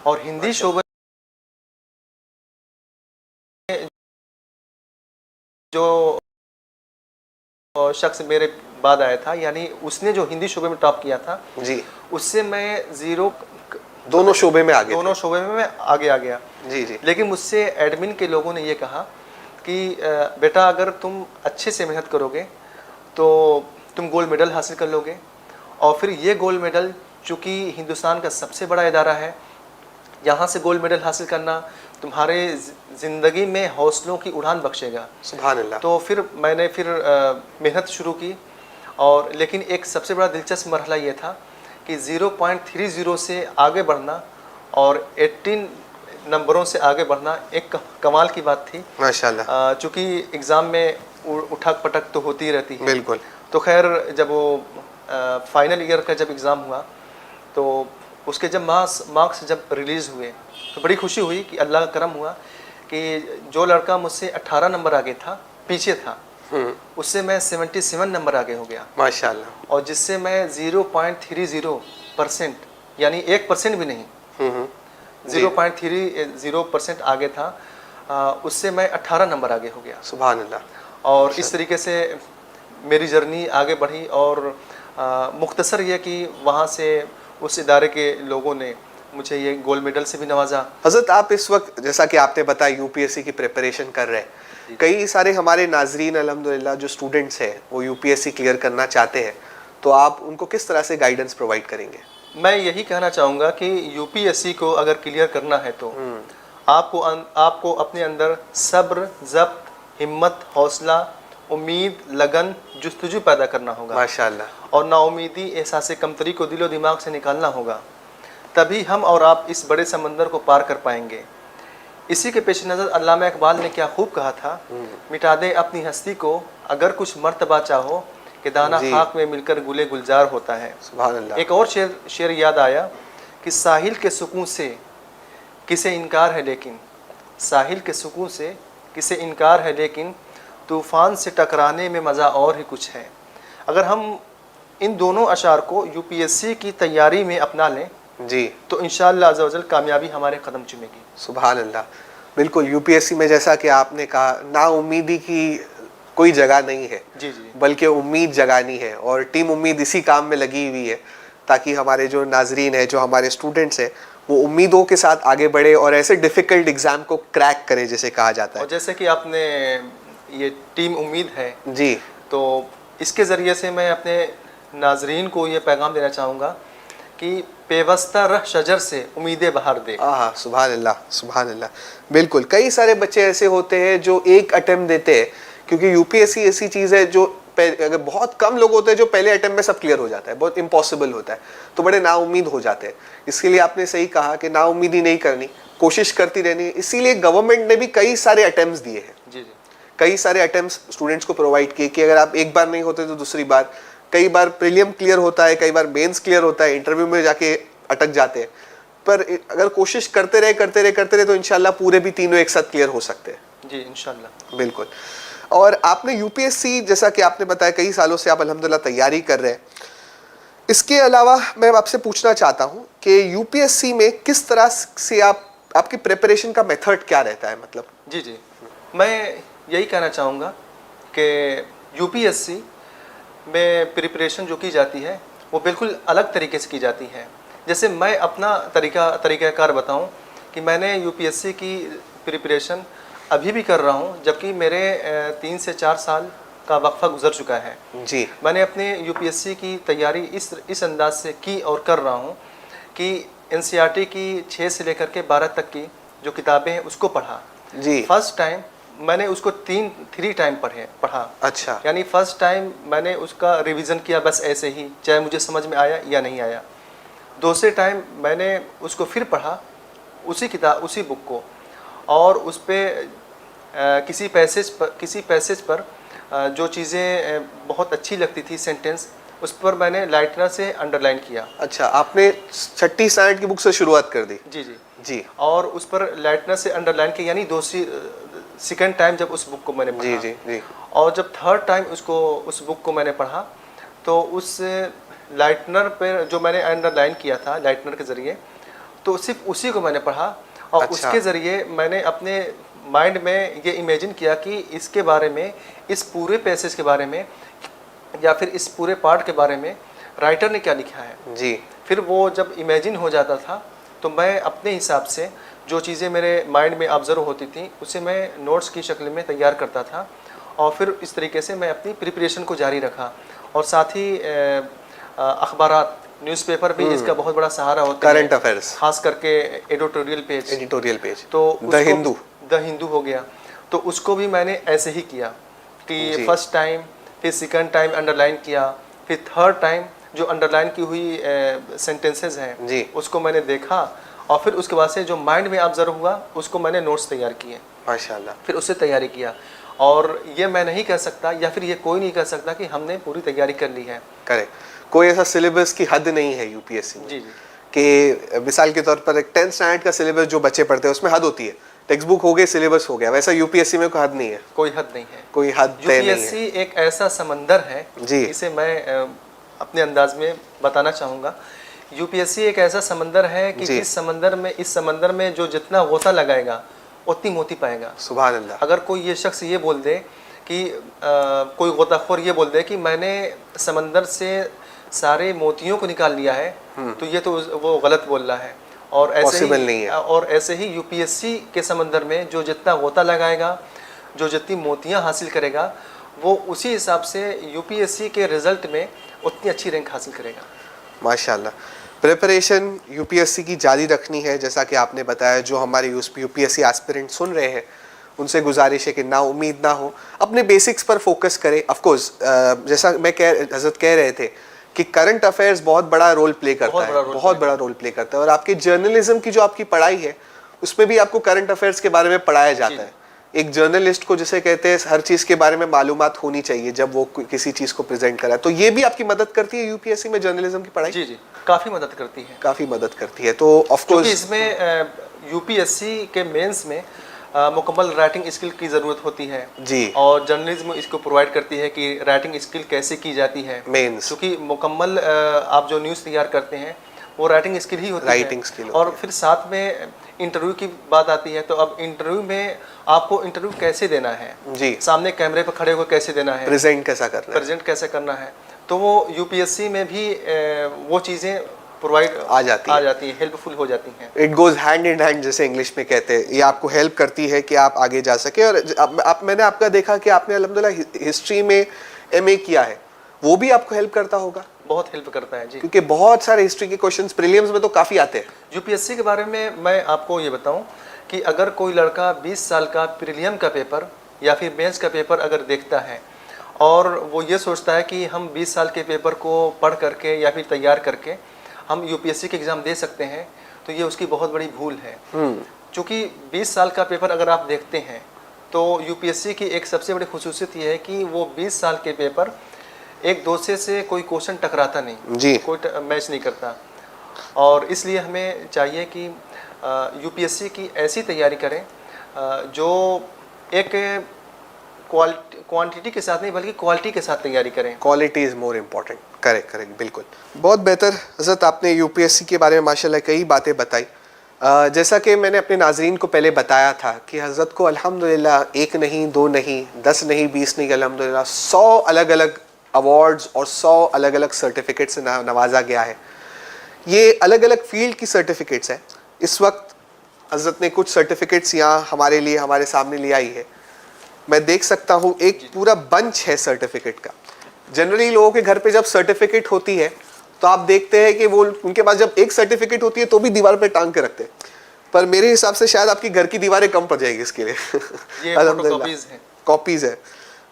और हिंदी शोबे जो शख्स मेरे बाद आया था, यानी उसने जो हिंदी शोबे में टॉप किया था जी, उससे मैं दोनों शोबे में आगे दोनों शोबे में मैं आगे आ गया। जी जी। लेकिन मुझसे एडमिन के लोगों ने ये कहा कि बेटा अगर तुम अच्छे से मेहनत करोगे तो तुम गोल्ड मेडल हासिल कर लोगे, और फिर ये गोल्ड मेडल चूँकि हिंदुस्तान का सबसे बड़ा इदारा है, यहाँ से गोल्ड मेडल हासिल करना तुम्हारे ज़िंदगी में हौसलों की उड़ान बख्शेगा। सुभान अल्लाह। तो फिर मैंने मेहनत शुरू की, और लेकिन एक सबसे बड़ा दिलचस्प मरहला ये था कि 0.30 से आगे बढ़ना और 18 नंबरों से आगे बढ़ना एक कमाल की बात थी माशाल्लाह। चूँकि एग्ज़ाम में उठक पटक तो होती रहती है। बिल्कुल। तो खैर जब वो फाइनल ईयर का जब एग्ज़ाम हुआ तो उसके जब मार्क्स जब रिलीज़ हुए तो बड़ी खुशी हुई कि अल्लाह का करम हुआ कि जो लड़का मुझसे 18 नंबर आगे था, पीछे था, उससे मैं 77 नंबर आगे हो गया माशाल्लाह, और जिससे मैं 0.30% यानी 1% भी नहीं 0.30% आगे था, उससे मैं 18 नंबर आगे हो गया। सुभान अल्लाह। और इस तरीके से मेरी जर्नी आगे बढ़ी, और मुख्तसर ये कि वहाँ से उस इदारे के लोगों ने मुझे ये गोल्ड मेडल से भी नवाजा। हज़रत आप इस वक्त जैसा कि आपने बताया UPSC की प्रिपरेशन कर रहे हैं, कई सारे हमारे नाजरीन अल्हम्दुलिल्लाह जो स्टूडेंट्स हैं वो UPSC क्लियर करना चाहते हैं, तो आप उनको किस तरह से गाइडेंस प्रोवाइड करेंगे? मैं यही कहना चाहूँगा कि UPSC को अगर क्लियर करना है तो आपको अपने अंदर सब्र, ज़ब्त, हिम्मत, हौसला, उम्मीद, लगन, जुस्तजू पैदा करना होगा माशाल्लाह। और नाउमीदी, एहसास कमतरी को दिलो दिमाग से निकालना होगा, तभी हम और आप इस बड़े समंदर को पार कर पाएंगे। इसी के पेश नज़र अल्लामा इकबाल ने क्या खूब कहा था, मिटा दे अपनी हस्ती को अगर कुछ मर्तबा चाहो कि दाना खाक में मिलकर गुले गुलजार होता है। सुभान अल्लाह। एक और शेर याद आया कि साहिल के सुकून से किसे इनकार है लेकिन, साहिल के सुकून से किसे इनकार है लेकिन, तूफ़ान से टकराने में मज़ा और ही कुछ है। अगर हम इन दोनों अशार को यूपीएससी की तैयारी में अपना लें जी, तो इंशाअल्लाह अज़्ज़ा वजल कामयाबी हमारे कदम चूमेगी। सुभान अल्लाह। बिल्कुल, यूपीएससी में जैसा कि आपने कहा, नाउम्मीदी की कोई जगह नहीं है, जी जी, बल्कि उम्मीद जगानी है, और टीम उम्मीद इसी काम में लगी हुई है ताकि हमारे जो नाजरीन है, जो हमारे स्टूडेंट्स हैं, वो उम्मीदों के साथ आगे बढ़े और ऐसे डिफ़िकल्ट एग्ज़ाम को क्रैक करें जिसे कहा जाता है। और जैसे कि आपने ये टीम उम्मीद है, जी, तो इसके ज़रिए से मैं अपने नाजरीन को ये पैगाम देना चाहूँगा कि पेवस्ता रह शजर से उम्मीदें बहार दे। हाँ, सुभान अल्लाह, सुभान अल्लाह। बिल्कुल, कई सारे बच्चे ऐसे होते हैं जो एक अटेम्प्ट देते हैं, क्योंकि यूपीएससी ऐसी चीज़ है जो अगर बहुत कम लोग होते हैं जो पहले अटेम्प्ट में सब क्लियर हो जाता है, बहुत इम्पॉसिबल होता है, तो बड़े नाउम्मीद हो जाते हैं। इसके लिए आपने सही कहा कि नाउम्मीदी नहीं करनी, कोशिश करती रहनी। इसीलिए गवर्नमेंट ने भी कई सारे अटेम्प्ट्स दिए हैं, जी जी, कई सारे अटेम्प्ट्स स्टूडेंट्स को प्रोवाइड किए कि अगर आप एक बार नहीं होते तो दूसरी बार, कई बार प्रीलियम क्लियर होता है, कई बार मेंस क्लियर होता है, इंटरव्यू में जाके अटक जाते हैं, पर अगर कोशिश करते रहे तो इंशाल्लाह पूरे भी तीनों एक साथ क्लियर हो सकते हैं। जी इंशाल्लाह। बिल्कुल। और आपने यूपीएससी, जैसा कि आपने बताया, कई सालों से आप अल्हम्दुलिल्लाह तैयारी कर रहे हैं। इसके अलावा मैं आपसे पूछना चाहता हूँ कि यूपीएससी में किस तरह से आपकी प्रिपरेशन का मेथड क्या रहता है, मतलब? जी जी, मैं यही कहना चाहूँगा कि यूपीएससी में प्रिपरेशन जो की जाती है वो बिल्कुल अलग तरीके से की जाती है। जैसे मैं अपना तरीक़ाकार बताऊं कि मैंने यूपीएससी की प्रिपरेशन अभी भी कर रहा हूं, जबकि मेरे 3 से 4 साल का वक्फा गुजर चुका है। जी, मैंने अपने यूपीएससी की तैयारी इस अंदाज से की और कर रहा हूं कि एनसीईआरटी की 6 से लेकर के 12 तक की जो किताबें हैं उसको पढ़ा। जी, फर्स्ट टाइम मैंने उसको 3 टाइम पढ़ा। अच्छा, यानी फर्स्ट टाइम मैंने उसका रिवीजन किया बस ऐसे ही, चाहे मुझे समझ में आया या नहीं आया। दूसरे टाइम मैंने उसको फिर पढ़ा, उसी बुक को, और उस पर किसी पैसेज पर जो चीज़ें बहुत अच्छी लगती थी सेंटेंस, उस पर मैंने लाइटनर से अंडरलाइन किया। अच्छा, आपने छठी स्टैंडर्ड की बुक से शुरुआत कर दी? जी जी जी, और उस पर लाइटनर से अंडरलाइन किया, यानी सेकेंड टाइम जब उस बुक को मैंने पढ़ा। जी, जी, जी, और जब थर्ड टाइम उस बुक को मैंने पढ़ा तो उस लाइटनर पर जो मैंने अंडरलाइन किया था लाइटनर के ज़रिए, तो सिर्फ उसी को मैंने पढ़ा, और अच्छा। उसके ज़रिए मैंने अपने माइंड में ये इमेजिन किया कि इसके बारे में, इस पूरे पैसेज के बारे में या फिर इस पूरे पार्ट के बारे में राइटर ने क्या लिखा है। जी, फिर वो जब इमेजिन हो जाता था तो मैं अपने हिसाब से जो चीज़ें मेरे माइंड में ऑब्ज़र्व होती थी उसे मैं नोट्स की शक्ल में तैयार करता था, और फिर इस तरीके से मैं अपनी प्रिपरेशन को जारी रखा। और साथ ही अखबारात, न्यूज़पेपर भी इसका बहुत बड़ा सहारा होता है, करंट अफेयर्स, खास करके एडिटोरियल पेज। तो द हिंदू हो गया, तो उसको भी मैंने ऐसे ही किया कि फर्स्ट टाइम, फिर सेकंड टाइम अंडरलाइन किया, फिर थर्ड टाइम जो अंडरलाइन की हुई सेंटेंसेस हैं उसको मैंने देखा, और फिर उसके बाद से जो माइंड में ऑब्जर्व हुआ उसको मैंने नोट्स तैयार किए, माशाल्लाह, फिर उससे तैयारी किया। और ये मैं नहीं कह सकता, या फिर ये कोई नहीं कह सकता कि हमने पूरी तैयारी कर ली है। करेक्ट, कोई ऐसा सिलेबस की हद नहीं है यूपीएससी में। जी जी, कि मिसाल के तौर पर एक 10th स्टैंडर्ड का सिलेबस जो बच्चे पढ़ते हैं उसमें हद होती है, टेक्स्ट बुक हो गए, सिलेबस हो गया, वैसा यूपीएससी में कोई हद नहीं है। कोई हद नहीं है, कोई हद तय नहीं है। यूपीएससी एक ऐसा समंदर है जी, इसे मैं अपने अंदाज में बताना चाहूँगा। यूपीएससी एक ऐसा समंदर है कि इस समंदर में जो जितना गोता लगाएगा उतनी मोती पाएगा। सुभान अल्लाह। अगर कोई ये शख्स ये बोल दे कि कोई गोताखोर ये बोल दे कि मैंने समंदर से सारे मोतियों को निकाल लिया है, तो ये तो वो गलत बोल रहा है। और ऐसे ही यूपीएससी के समंदर में जो जितना गोता लगाएगा, जो जितनी मोतियां हासिल करेगा, वो उसी हिसाब से यूपीएससी के रिज़ल्ट में उतनी अच्छी रैंक हासिल करेगा। माशाल्लाह। प्रिपरेशन यूपीएससी की जारी रखनी है, जैसा कि आपने बताया। जो हमारे यूपीएससी एस्पिरेंट सुन रहे हैं उनसे गुजारिश है कि ना उम्मीद ना हो, अपने बेसिक्स पर फोकस करें। ऑफ कोर्स जैसा हजरत कह रहे थे कि करंट अफेयर्स बहुत बड़ा रोल प्ले करता है, बहुत बड़ा रोल प्ले करता है। और आपकी जर्नलिज्म की जो आपकी पढ़ाई है उसमें भी आपको करंट अफेयर्स के बारे में पढ़ाया जाता है, एक जर्नलिस्ट को जिसे कहते हैं हर चीज के बारे में मालूमात होनी चाहिए जब वो किसी चीज को प्रेजेंट करा, तो ये भी आपकी मदद करती है यूपीएससी में जर्नलिज्म की पढ़ाई? जी जी, काफ़ी मदद करती है। काफी मदद करती है। तो ऑफ कोर्स इसमें यूपीएससी के मेंस में मुकम्मल राइटिंग स्किल की ज़रूरत होती है जी, और जर्नलिज्म इसको प्रोवाइड करती है कि राइटिंग स्किल कैसे की जाती है। मेंस क्योंकि मुकम्मल आप जो न्यूज़ तैयार करते हैं वो राइटिंग स्किल ही होती है। राइटिंग स्किल और फिर साथ में इंटरव्यू की बात आती है, तो अब इंटरव्यू में आपको इंटरव्यू कैसे देना है, जी, सामने कैमरे पर खड़े होकर कैसे देना है, प्रेजेंट कैसा करना है, प्रेजेंट कैसे करना है, तो वो यूपीएससी में भी वो चीज़ें प्रोवाइड आ जाती हैं, हेल्पहिल हो जाती हैं। It goes hand in hand जैसे इंग्लिश में कहते हैं। ये आपको हेल्प करती है कि आप आगे जा सके। और मैंने आपका देखा कि आपने अल्हम्दुलिल्लाह हिस्ट्री में एमए किया है, वो भी आपको हेल्प करता होगा। बहुत हेल्प करता है जी, क्योंकि बहुत सारे हिस्ट्री के क्वेश्चंस प्रीलिम्स में तो काफ़ी आते हैं। यूपीएससी के बारे में मैं आपको ये बताऊं कि अगर कोई लड़का 20 साल का प्रीलियम का पेपर या फिर मेंस का पेपर अगर देखता है और वो ये सोचता है कि हम 20 साल के पेपर को पढ़ करके या फिर तैयार करके हम यूपीएससी के एग्ज़ाम दे सकते हैं, तो ये उसकी बहुत बड़ी भूल है। क्योंकि 20 साल का पेपर अगर आप देखते हैं तो यूपीएससी की एक सबसे बड़ी खुसूसियत ये है कि वो 20 साल के पेपर एक दूसरे से कोई क्वेश्चन टकराता नहीं जी, कोई मैच नहीं करता। और इसलिए हमें चाहिए कि यूपीएससी की ऐसी तैयारी करें जो एक क्वांटिटी के साथ नहीं बल्कि क्वालिटी के साथ तैयारी करें। Quality is more important. Correct correct, बिल्कुल। बहुत बेहतर हज़रत, आपने यूपीएससी के बारे में माशाल्लाह कई बातें बताई। जैसा कि मैंने अपने नाजरीन को पहले बताया था कि हज़रत को अल्हम्दुलिल्लाह 1 नहीं 2 नहीं 10 नहीं 20 नहीं अल्हम्दुलिल्लाह 100 अलग अलग अवार्ड्स और 100 अलग अलग सर्टिफिकेट से नवाजा गया है। ये अलग अलग फील्ड की सर्टिफिकेट्स हैं। इस वक्त हज़रत ने कुछ सर्टिफिकेट्स यहाँ हमारे लिए हमारे सामने ले आई है। मैं देख सकता हूँ एक पूरा बंच है सर्टिफिकेट का। जनरली लोगों के घर पे जब सर्टिफिकेट होती है तो आप देखते हैं कि वो उनके पास जब एक सर्टिफिकेट होती है तो भी दीवार पे टांग के रखते हैं, पर मेरे हिसाब से शायद आपकी घर की दीवारें कम पड़ जाएगी इसके लिए। ये फोटोकॉपीज हैं, कॉपीज है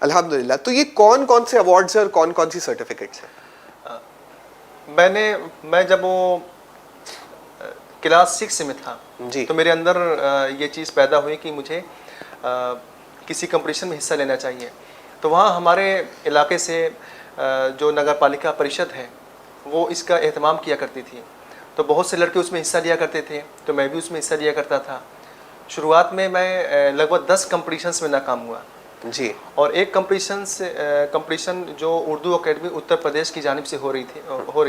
अल्हम्दुलिल्लाह। तो ये कौन कौन से अवार्ड्स हैं और कौन कौन सी सर्टिफिकेट्स हैं? मैं जब वो क्लास 6 में था जी, तो मेरे अंदर ये चीज़ पैदा हुई कि मुझे किसी कंपटीशन में हिस्सा लेना चाहिए। तो वहाँ हमारे इलाके से जो नगर पालिका परिषद है वो इसका एहतमाम किया करती थी, तो बहुत से लड़के उसमें हिस्सा लिया करते थे, तो मैं भी उसमें हिस्सा लिया करता था। शुरुआत में मैं लगभग 10 कंपटीशंस में नाकाम हुआ जी, और एक कंपटीशन जो उर्दू अकेडमी उत्तर प्रदेश की जानिब से हो रही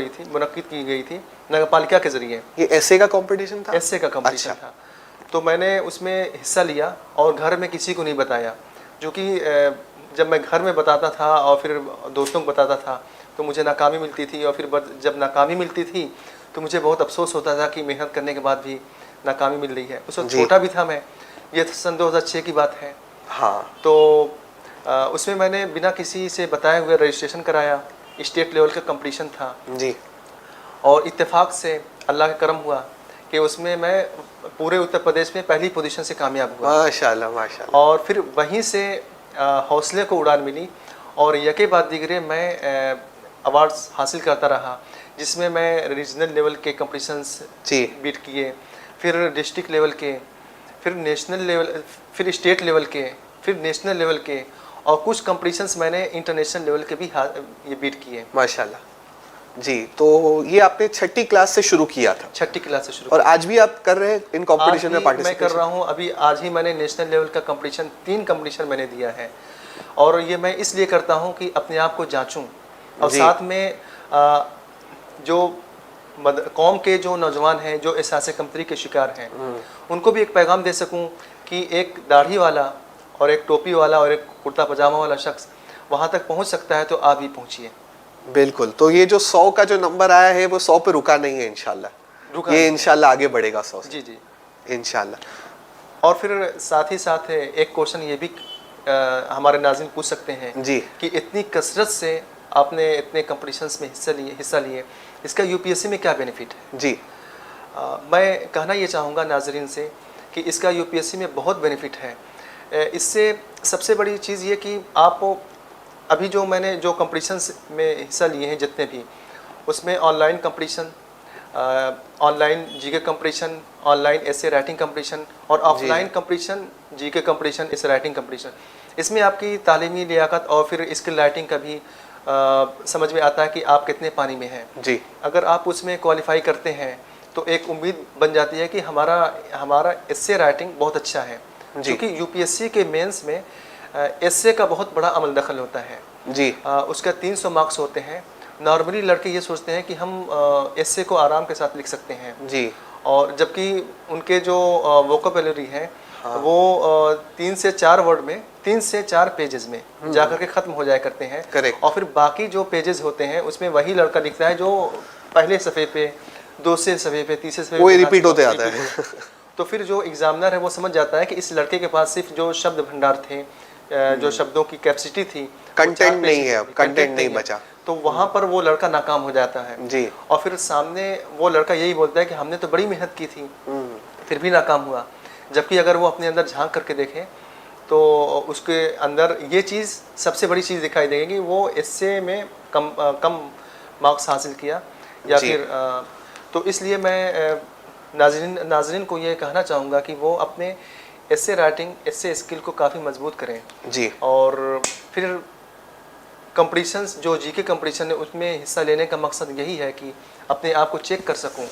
थी मुनक्किद की गई थी नगर पालिका के ज़रिए। ये एस्से का कंपटीशन था? एस्से का कंपटीशन था। तो मैंने उसमें हिस्सा लिया और घर में किसी को नहीं बताया, जो कि जब मैं घर में बताता था और फिर दोस्तों को बताता था तो मुझे नाकामी मिलती थी, और फिर जब नाकामी मिलती थी तो मुझे बहुत अफसोस होता था कि मेहनत करने के बाद भी नाकामी मिल रही है। उस वक्त छोटा भी था मैं, ये सन 2006 की बात है। हाँ, तो उसमें मैंने बिना किसी से बताए हुए रजिस्ट्रेशन कराया। स्टेट लेवल का कंपटीशन था जी, और इत्तेफाक से अल्लाह का करम हुआ कि उसमें मैं पूरे उत्तर प्रदेश में पहली पोजीशन से कामयाब हुआ। माशाल्लाह माशाल्लाह। और फिर वहीं से हौसले को उड़ान मिली और यके बाद दिगरे मैं अवार्ड्स हासिल करता रहा, जिसमें मैं रीजनल लेवल के कंपटीशंस जी, बीट किए, फिर डिस्ट्रिक्ट लेवल के, फिर नेशनल लेवल, फिर स्टेट लेवल के, फिर नेशनल लेवल के, और कुछ कंपटीशंस मैंने इंटरनेशनल लेवल के भी ये बीट किए माशाल्लाह जी। तो ये आपने 6ठी क्लास से शुरू किया था? 6ठी क्लास से शुरू। और आज भी आप कर रहे हैं इन कंपटीशन में पार्टिसिपेट? मैं कर रहा हूँ। अभी आज ही मैंने नेशनल लेवल का कंपटीशन 3 कंपटीशन मैंने दिया है, और ये मैं इसलिए करता हूँ कि अपने आप को जांचूं और साथ में जो कौम के जो नौजवान हैं जो एहसास कमतरी के शिकार हैं उनको भी एक पैगाम दे सकूं कि एक दाढ़ी वाला और एक टोपी वाला और एक कुर्ता पजामा वाला शख्स वहाँ तक पहुँच सकता है, तो आप भी पहुँचिए। बिल्कुल। तो ये जो 100 का जो नंबर आया है वो 100 पे रुका नहीं है इंशाल्लाह, ये इंशाल्लाह आगे बढ़ेगा 100 से। जी जी इंशाल्लाह। और फिर साथ ही साथ एक क्वेश्चन ये भी हमारे नाज़रीन पूछ सकते हैं जी कि इतनी कसरत से आपने इतने कंपटीशंस में हिस्सा लिए, इसका यूपीएससी में क्या बेनिफिट है? जी, मैं कहना ये चाहूँगा नाजरीन से कि इसका यूपीएससी में बहुत बेनिफिट है। इससे सबसे बड़ी चीज़ ये कि आप अभी जो मैंने जो कंपटीशंस में हिस्सा लिए हैं जितने भी, उसमें online competition online GK competition, online essay writing competition और offline competition, GK competition, essay writing competition. इसमें आपकी तालीमी लियाकत और फिर स्किल राइटिंग का भी समझ में आता है कि आप कितने पानी में हैं। जी। अगर आप उसमें क्वालिफाई करते हैं तो एक उम्मीद बन जाती है कि हमारा एसे राइटिंग बहुत अच्छा है, क्योंकि यूपीएससी के मेंस में एसे का बहुत बड़ा अमल दखल होता है जी। उसका 300 मार्क्स होते हैं। नॉर्मली लड़के ये सोचते हैं कि हम एसे को आराम के साथ लिख सकते हैं जी। और जबकि उनके जो वोकेबुलरी है वो 3 से 4 वर्ड में, 3 से 4 पेजेस में जाकर के ख़त्म हो जाया करते हैं। करेक्ट। और फिर बाकी जो पेजेस होते हैं उसमें वही लड़का लिखता है जो पहले सफ़े पे, दूसरे सफ़े पे, तीसरे सफ़े पे वही रिपीट होते आता है। तो फिर जो एग्जामिनर है वो समझ जाता है कि इस लड़के के पास सिर्फ जो शब्द भंडार थे, जो शब्दों की कैपेसिटी थी, कंटेंट नहीं है, अब कंटेंट नहीं बचा, तो वहाँ पर वो लड़का नाकाम हो जाता है जी। और फिर सामने वो लड़का यही बोलता है कि हमने तो बड़ी मेहनत की थी फिर भी नाकाम हुआ। जबकि अगर वो अपने अंदर झांक करके देखें तो उसके अंदर ये चीज़ सबसे बड़ी चीज़ दिखाई देगी कि वो इससे में कम मार्क्स हासिल किया या फिर तो इसलिए मैं नाजरीन को ये कहना चाहूँगा कि वो अपने एसे राइटिंग, एसे स्किल को काफ़ी मजबूत करें जी। और फिर कंपटीशंस जो जीके कंपटीशन है उसमें हिस्सा लेने का मकसद यही है कि अपने आप को चेक कर सकूं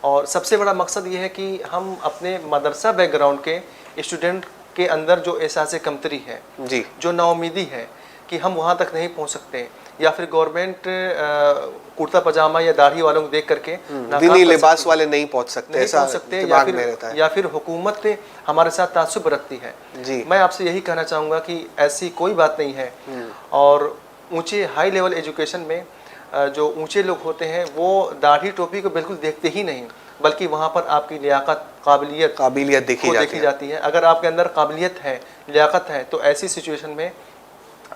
और सबसे बड़ा मकसद ये है कि हम अपने मदरसा बैकग्राउंड के स्टूडेंट के अंदर जो एहसास कमतरी है जी, जो नाउमीदी है कि हम वहाँ तक नहीं पहुँच सकते या फिर गवर्नमेंट कुर्ता पजामा या दाढ़ी वालों को देख करके दीनी लिबास वाले नहीं पहुँच सकते, ऐसा दिमाग में रहता है। या फिर हुकूमत हमारे साथ तासुब रखती है जी। मैं आपसे यही कहना चाहूँगा कि ऐसी कोई बात नहीं है और ऊंचे हाई लेवल एजुकेशन में जो ऊंचे लोग होते हैं वो दाढ़ी टोपी को बिल्कुल देखते ही नहीं, बल्कि वहाँ पर आपकी लियाकत, काबिलियत देखी जाती है। अगर आपके अंदर काबिलियत है, लियाकत है, तो ऐसी सिचुएशन में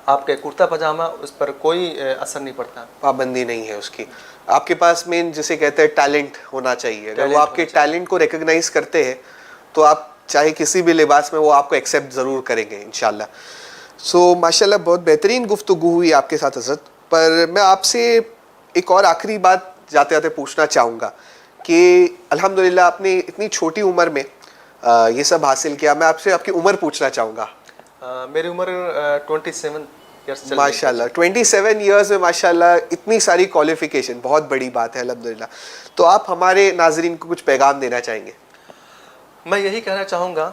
आपके कुर्ता पजामा उस पर कोई असर नहीं पड़ता, पाबंदी नहीं है उसकी। आपके पास मेन जिसे कहते हैं टैलेंट होना चाहिए। अगर वो आपके टैलेंट को रिकॉग्नाइज करते हैं तो आप चाहे किसी भी लिबास में वो आपको एक्सेप्ट ज़रूर करेंगे इंशाल्लाह। सो माशाल्लाह बहुत बेहतरीन गुफ्तगू हुई आपके साथ हज़रत। पर मैं आपसे एक और आखिरी बात जाते जाते पूछना चाहूँगा कि अल्हम्दुलिल्लाह आपने इतनी छोटी उम्र में ये सब हासिल किया। मैं आपसे आपकी उम्र पूछना चाहूँगा। मेरी उम्र 27 ईयर्स माशाल्लाह 27 ईयर्स में माशाल्लाह इतनी सारी क्वालिफिकेशन बहुत बड़ी बात है अल्हम्दुलिल्लाह। तो आप हमारे नाजरीन को कुछ पैगाम देना चाहेंगे? मैं यही कहना चाहूँगा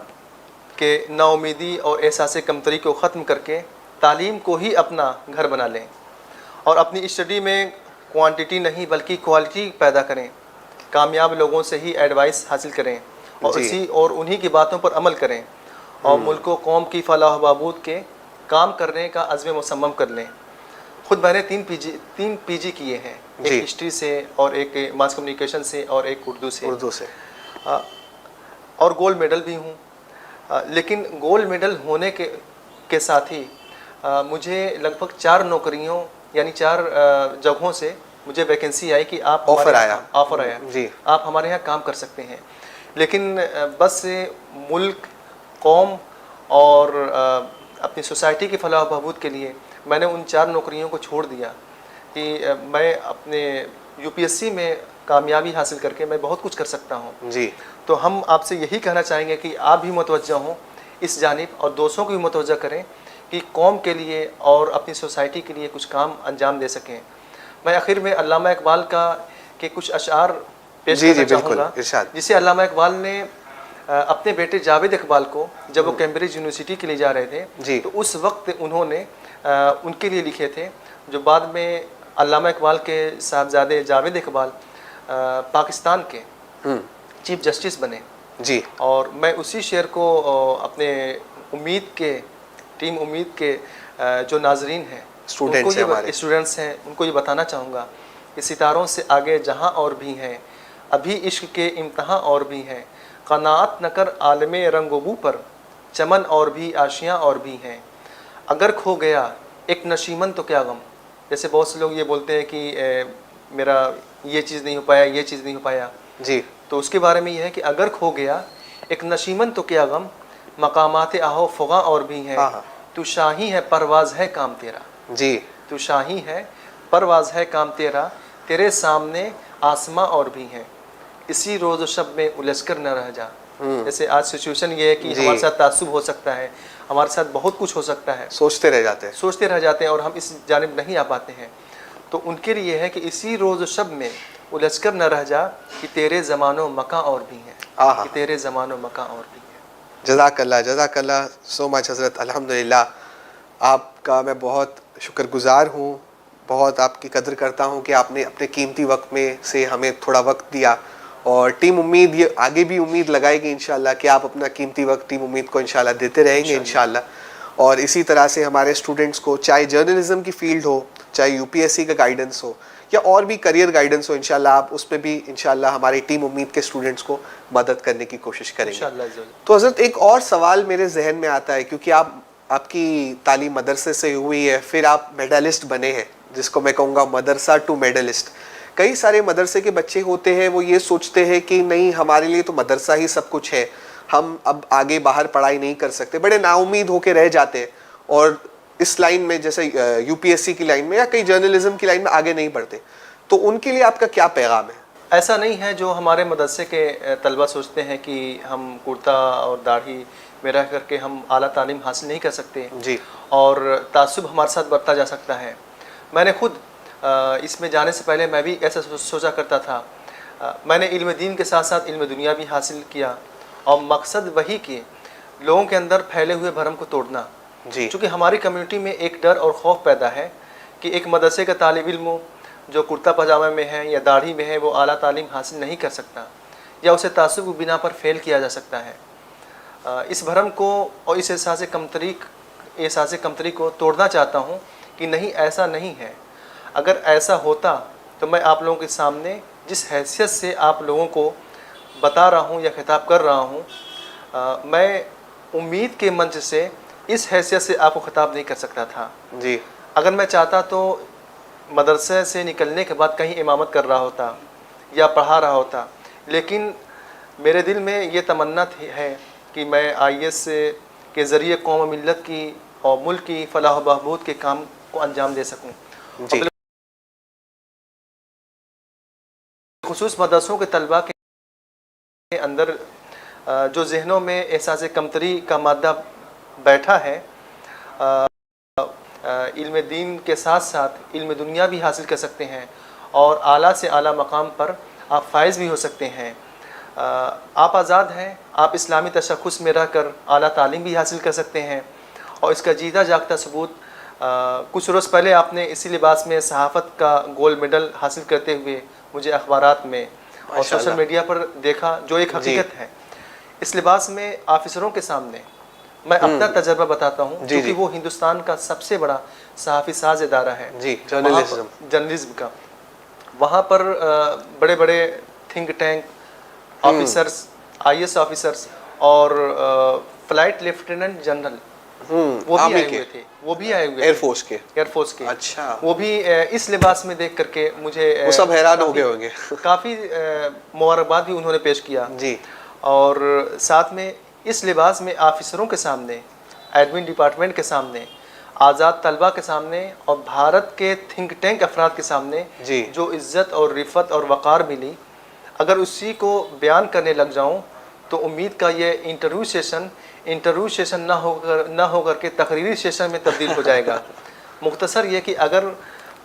कि नाउमीदी और एहसास कमतरी को ख़त्म करके तालीम को ही अपना घर बना लें और अपनी स्टडी में क्वांटिटी नहीं बल्कि क्वालिटी पैदा करें। कामयाब लोगों से ही एडवाइस हासिल करें और उन्हीं की बातों पर अमल करें और मुल्क व कौम की फलाह बहबूद के काम करने का अज़्म मुसम्मम कर लें। खुद मैंने 3 पीजी किए हैं, एक हिस्ट्री से और एक मास कम्युनिकेशन से और एक उर्दू से और गोल्ड मेडल भी हूँ। लेकिन गोल्ड मेडल होने के साथ ही मुझे लगभग 4 नौकरियों यानी 4 जगहों से मुझे वैकेंसी आई कि आप ऑफ़र आया जी, आप हमारे यहाँ काम कर सकते हैं। लेकिन बस मुल्क, कौम और अपनी सोसाइटी की फलाह बहबूद के लिए मैंने उन 4 नौकरियों को छोड़ दिया कि मैं अपने यूपीएससी में कामयाबी हासिल करके मैं बहुत कुछ कर सकता हूँ जी। तो हम आपसे यही कहना चाहेंगे कि आप भी मुतवज्जा हों इस जानिब और दोस्तों को भी मुतवज्जा करें कि कौम के लिए और अपनी सोसाइटी के लिए कुछ काम अंजाम दे सकें। मैं आखिर में अल्लामा इकबाल के कुछ अशआर पेश करना चाहूँगा, जिसे अल्लामा इकबाल ने अपने बेटे जावेद इकबाल को जब वो कैम्ब्रिज यूनिवर्सिटी के लिए जा रहे थे तो उस वक्त उन्होंने उनके लिए लिखे थे, जो बाद में अल्लामा इकबाल के साहबजादे जावेद इकबाल पाकिस्तान के चीफ जस्टिस बने जी। और मैं उसी शेर को अपने टीम उम्मीद के जो नाजरीन हैं, स्टूडेंट्स हैं, उनको ये बताना चाहूँगा कि सितारों से आगे जहाँ और भी हैं, अभी इश्क के इम्तहां और भी हैं, क़नाअत न कर आलमे रंगोबू पर, चमन और भी आशियाँ और भी हैं, अगर खो गया एक नशीमन तो क्या गम। जैसे बहुत से लोग ये बोलते हैं कि मेरा ये चीज़ नहीं हो पाया, ये चीज़ नहीं हो पाया जी, तो उसके बारे में यह है कि अगर खो गया एक नशीमन तो क्या गम, मकामात आहो फ़ुगा और भी हैं, तू शाही है परवाज़ है काम तेरा जी, तू शाही है परवाज़ है काम तेरा, तेरे सामने आसमां और भी हैं, इसी रोज़ शब में उलझ कर न रह जा। जैसे आज सिचुएशन ये है कि हमारे साथ तासुब हो सकता है, हमारे साथ बहुत कुछ हो सकता है, सोचते रह जाते हैं और हम इस जानिब नहीं आ पाते हैं। तो उनके लिए है कि इसी रोज़ शब में उलझ कर न रह जा कि तेरे ज़मानो मकां और भी हैं, कि तेरे ज़मानो मकां और भी हैं। जज़ाकल्लाह सो मच हज़रत। अल्हम्दुलिल्लाह, आपका मैं बहुत शुक्रगुज़ार हूँ, बहुत आपकी कदर करता हूँ कि आपने अपने कीमती वक्त में से हमें थोड़ा वक्त दिया। और टीम उम्मीद ये आगे भी उम्मीद लगाएगी इंशाल्लाह कि आप अपना कीमती वक्त टीम उम्मीद को इंशाल्लाह देते रहेंगे इंशाल्लाह। और इसी तरह से हमारे स्टूडेंट्स को, चाहे जर्नलिज्म की फील्ड हो, चाहे यूपीएससी का गाइडेंस हो या और भी करियर गाइडेंस हो, इंशाल्लाह आप उसमें भी इंशाल्लाह हमारी टीम उम्मीद के स्टूडेंट्स को मदद करने की कोशिश करेंगे। तो हज़रत एक और सवाल मेरे जहन में आता है, क्योंकि आपकी तालीम मदरसे से हुई है, फिर आप मेडलिस्ट बने हैं, जिसको मैं कहूँगा मदरसा टू मेडलिस्ट। कई सारे मदरसे के बच्चे होते हैं, वो ये सोचते हैं कि नहीं, हमारे लिए तो मदरसा ही सब कुछ है, हम अब आगे बाहर पढ़ाई नहीं कर सकते, बड़े नाउम्मीद होकर रह जाते हैं और इस लाइन में, जैसे यूपीएससी की लाइन में या कई जर्नलिज्म की लाइन में आगे नहीं बढ़ते। तो उनके लिए आपका क्या पैगाम है? ऐसा नहीं है जो हमारे मदरसे के तलबा सोचते हैं कि हम कुर्ता और दाढ़ी में रह करके हम आला तालीम हासिल नहीं कर सकते जी, और तासुब हमारे साथ बढ़ता जा सकता है। मैंने खुद इसमें जाने से पहले मैं भी ऐसा सोचा करता था। मैंने इल्म दीन के साथ साथ इल्म दुनिया भी हासिल किया और मकसद वही कि लोगों के अंदर फैले हुए भरम को तोड़ना। जी, क्योंकि हमारी कम्युनिटी में एक डर और खौफ पैदा है कि एक मदरसे का तालिब इल्म जो कुर्ता पजामा में है या दाढ़ी में है, वो आला तालीम हासिल नहीं कर सकता या उसे तासुब की बिना पर फेल किया जा सकता है। इस भरम को और इस एहसास कमतरी को तोड़ना चाहता हूँ कि नहीं, ऐसा नहीं है। अगर ऐसा होता तो मैं आप लोगों के सामने जिस हैसियत से आप लोगों को बता रहा हूँ या खिताब कर रहा हूँ, मैं उम्मीद के मंच से इस हैसियत से आपको खिताब नहीं कर सकता था जी। अगर मैं चाहता तो मदरसे से निकलने के बाद कहीं इमामत कर रहा होता या पढ़ा रहा होता, लेकिन मेरे दिल में ये तमन्ना है कि मैं IAS के ज़रिए कौम मिल्लत की और मुल्क की फलाह व बहबूद के काम को अंजाम दे सकूँ। खुसूस मदरसों के तलबा के अंदर जो जहनों में एहसास कमतरी का मादा बैठा है, इल्म दीन के साथ साथ इल्म दुनिया भी हासिल कर सकते हैं और आला से आला मकाम पर आप फाइज़ भी हो सकते हैं। आप आज़ाद हैं, आप इस्लामी तशख़्ख़ुस में रह कर आला तालीम भी हासिल कर सकते हैं और इसका जीता जागता सबूत कुछ रोज़ पहले आपने इसी लिबास में सहाफ़त का गोल्ड मेडल हासिल करते हुए मुझे अखबारात में और सोशल मीडिया पर देखा, जो एक हकीकत है। इस लिबास में ऑफिसरों के सामने मैं अपना तजर्बा बताता हूँ, क्योंकि वो हिंदुस्तान का सबसे बड़ा सहाफ़ी साज इदारा है जी, जर्नलिज्म का। वहाँ पर बड़े बड़े think tank officers, IAS officers और फ्लाइट लेफ्टिनेंट जनरल वो भी आए हुए एयरफोर्स के। अच्छा। वो भी इस लिबास में देख करके मुझे वो सब हैरान हो गए होंगे। काफ़ी मुबारकबाद भी उन्होंने पेश किया जी। और साथ में इस लिबास में ऑफिसरों के सामने, एडमिन डिपार्टमेंट के सामने, आज़ाद तलबा के सामने और भारत के थिंक टैंक अफराद के सामने जो इज़्ज़त और रिफ़त और वक़ार मिली, अगर उसी को बयान करने लग जाऊँ तो उम्मीद का ये इंटरव्यू सेशन ना होकर के तकरीरी सेशन में तब्दील हो जाएगा। मुख्तसर ये कि अगर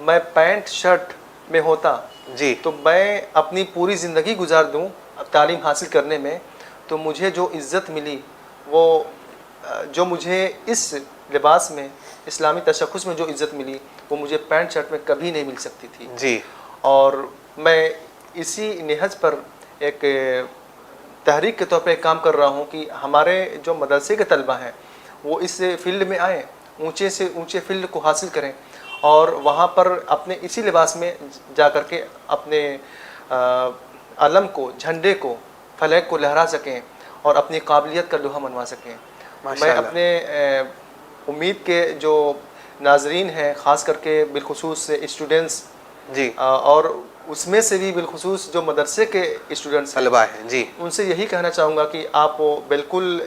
मैं पैंट शर्ट में होता जी, तो मैं अपनी पूरी ज़िंदगी गुजार दूँ तालीम हासिल करने में, तो मुझे जो इज़्ज़त मिली, वो जो मुझे इस लिबास में, इस्लामी तशख़्ख़ुस में जो इज़्ज़त मिली, वो मुझे पैंट शर्ट में कभी नहीं मिल सकती थी जी। और मैं इसी नहज पर एक तहरीक के तौर पे काम कर रहा हूँ कि हमारे जो मदरसे के तलबा हैं वो इस फील्ड में आएँ, ऊंचे से ऊंचे फील्ड को हासिल करें और वहाँ पर अपने इसी लिबास में जा कर के अपने अलम को, झंडे को, फलक को लहरा सकें और अपनी काबिलियत का लोहा मनवा सकें। मैं अपने उम्मीद के जो नाजरीन हैं, ख़ास करके बिलखुसूस स्टूडेंट्स जी, और उसमें से भी बिलखुसूस जो मदरसे के स्टूडेंट्स तलबा हैं जी, उनसे यही कहना चाहूँगा कि आप बिल्कुल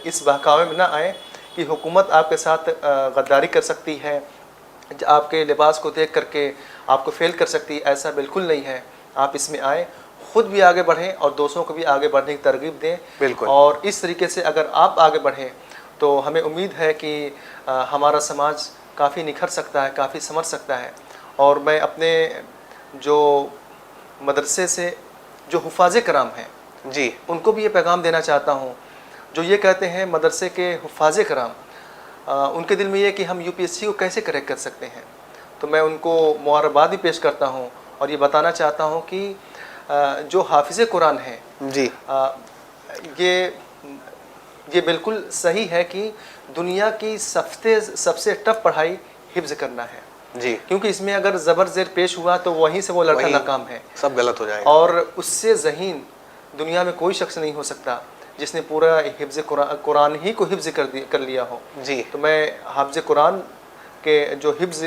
इस बहकावे में ना आएँ कि हुकूमत आपके साथ गद्दारी कर सकती है, आपके लिबास को देख करके आपको फेल कर सकती है। ऐसा बिल्कुल नहीं है। आप इसमें आएँ, खुद भी आगे बढ़ें और दूसरों को भी आगे बढ़ने की तरगीब दें। बिल्कुल। और इस तरीके से अगर आप आगे बढ़ें तो हमें उम्मीद है कि हमारा समाज काफ़ी निखर सकता है, काफ़ी संवर सकता है। और मैं अपने जो मदरसे से जो हुफ़ाज़े कराम हैं जी, उनको भी ये पैगाम देना चाहता हूँ, जो ये कहते हैं मदरसे के हुफ़ाज़े कराम, उनके दिल में ये कि हम यूपीएससी को कैसे क्रैक कर सकते हैं। तो मैं उनको मुबारकबाद भी पेश करता हूँ और ये बताना चाहता हूँ कि जो हाफिज़ कुरान हैं जी, ये बिल्कुल सही है कि दुनिया की सबसे टफ पढ़ाई हिफ्ज़ करना है, जी, क्योंकि इसमें अगर ज़बर ज़ेर पेश हुआ तो वहीं से वो लड़का वहीं नाकाम है, सब गलत हो जाएगा। और उससे ज़हीन दुनिया में कोई शख्स नहीं हो सकता जिसने पूरा हिफ्ज़ कुरान ही को हिफ्ज़ कर लिया हो। जी, तो मैं हाफ़िज़ कुरान के जो हिफ्ज़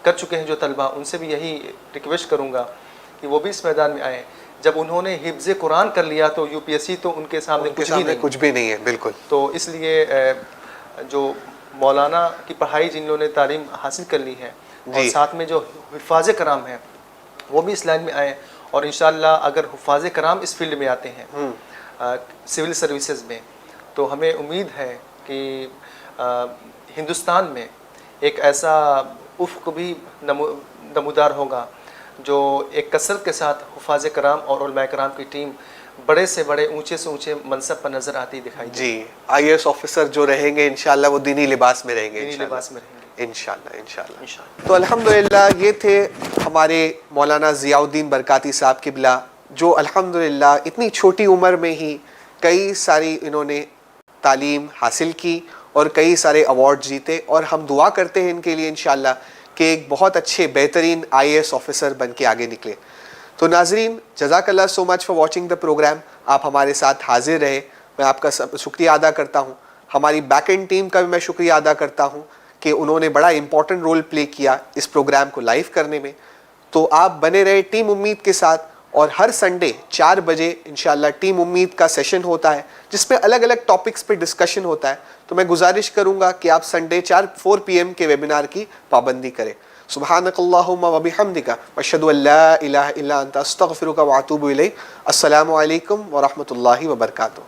कर चुके हैं जो तलबा, उनसे भी यही रिक्वेस्ट करूँगा कि वो भी इस मैदान में आएँ। जब उन्होंने हिफ्ज़ कुरान कर लिया तो यूपीएससी तो उनके सामने कुछ भी नहीं है। बिल्कुल। तो इसलिए जो मौलाना की पढ़ाई जिन लोगों ने तालीम हासिल कर ली है और जी। साथ में जो हुफ़ाज़े कराम हैं वो भी इस लाइन में आए, और इंशाअल्लाह अगर हुफ़ाज़े कराम इस फील्ड में आते हैं सिविल सर्विसेज में, तो हमें उम्मीद है कि हिंदुस्तान में एक ऐसा उफ़्क़ भी नमूदार होगा जो एक कसरत के साथ हुफ़ाज़े कराम और उलमाए कराम की टीम बड़े से बड़े ऊंचे से ऊंचे मनसब पर नज़र आती दिखाई दे। जी, आईएएस ऑफिसर जो रहेंगे इंशाल्लाह वो दीनी लिबास में रहेंगे। दीनी लिबास में रहेंगे इंशाल्लाह, इंशाल्लाह। इंशाअल्लाह। तो अल्हम्दुलिल्लाह ये थे हमारे मौलाना ज़ियाउद्दीन बरकाती साहब किबला, जो अल्हम्दुलिल्लाह इतनी छोटी उम्र में ही कई सारी इन्होंने तालीम हासिल की और कई सारे अवार्ड जीते, और हम दुआ करते हैं इनके लिए इंशाल्लाह कि एक बहुत अच्छे बेहतरीन आईएएस ऑफिसर बन के आगे निकले। तो नाजरीन, जज़ाकल्लाह so much for watching the programme. आप हमारे साथ हाजिर रहे, मैं आपका शुक्रिया अदा करता हूँ। हमारी बैक एंड टीम का भी मैं शुक्रिया अदा करता हूँ कि उन्होंने बड़ा इंपॉर्टेंट रोल प्ले किया इस प्रोग्राम को लाइव करने में। तो आप बने रहे टीम उम्मीद के साथ, और हर संडे 4 बजे इंशाल्लाह टीम उम्मीद का सेशन होता है जिसमें अलग अलग टॉपिक्स पे डिस्कशन होता है। तो मैं गुजारिश करूँगा कि आप संडे 4 PM के वेबिनार की पाबंदी करें। सुब्हानकल्लाहुम्मा व बिहम्दिका अशहदु अल्ला इलाहा इल्ला अंता अस्तगफिरुका व अतूबु इलैक। अस्सलामु अलैकुम व रहमतुल्लाहि व बरकातुहू।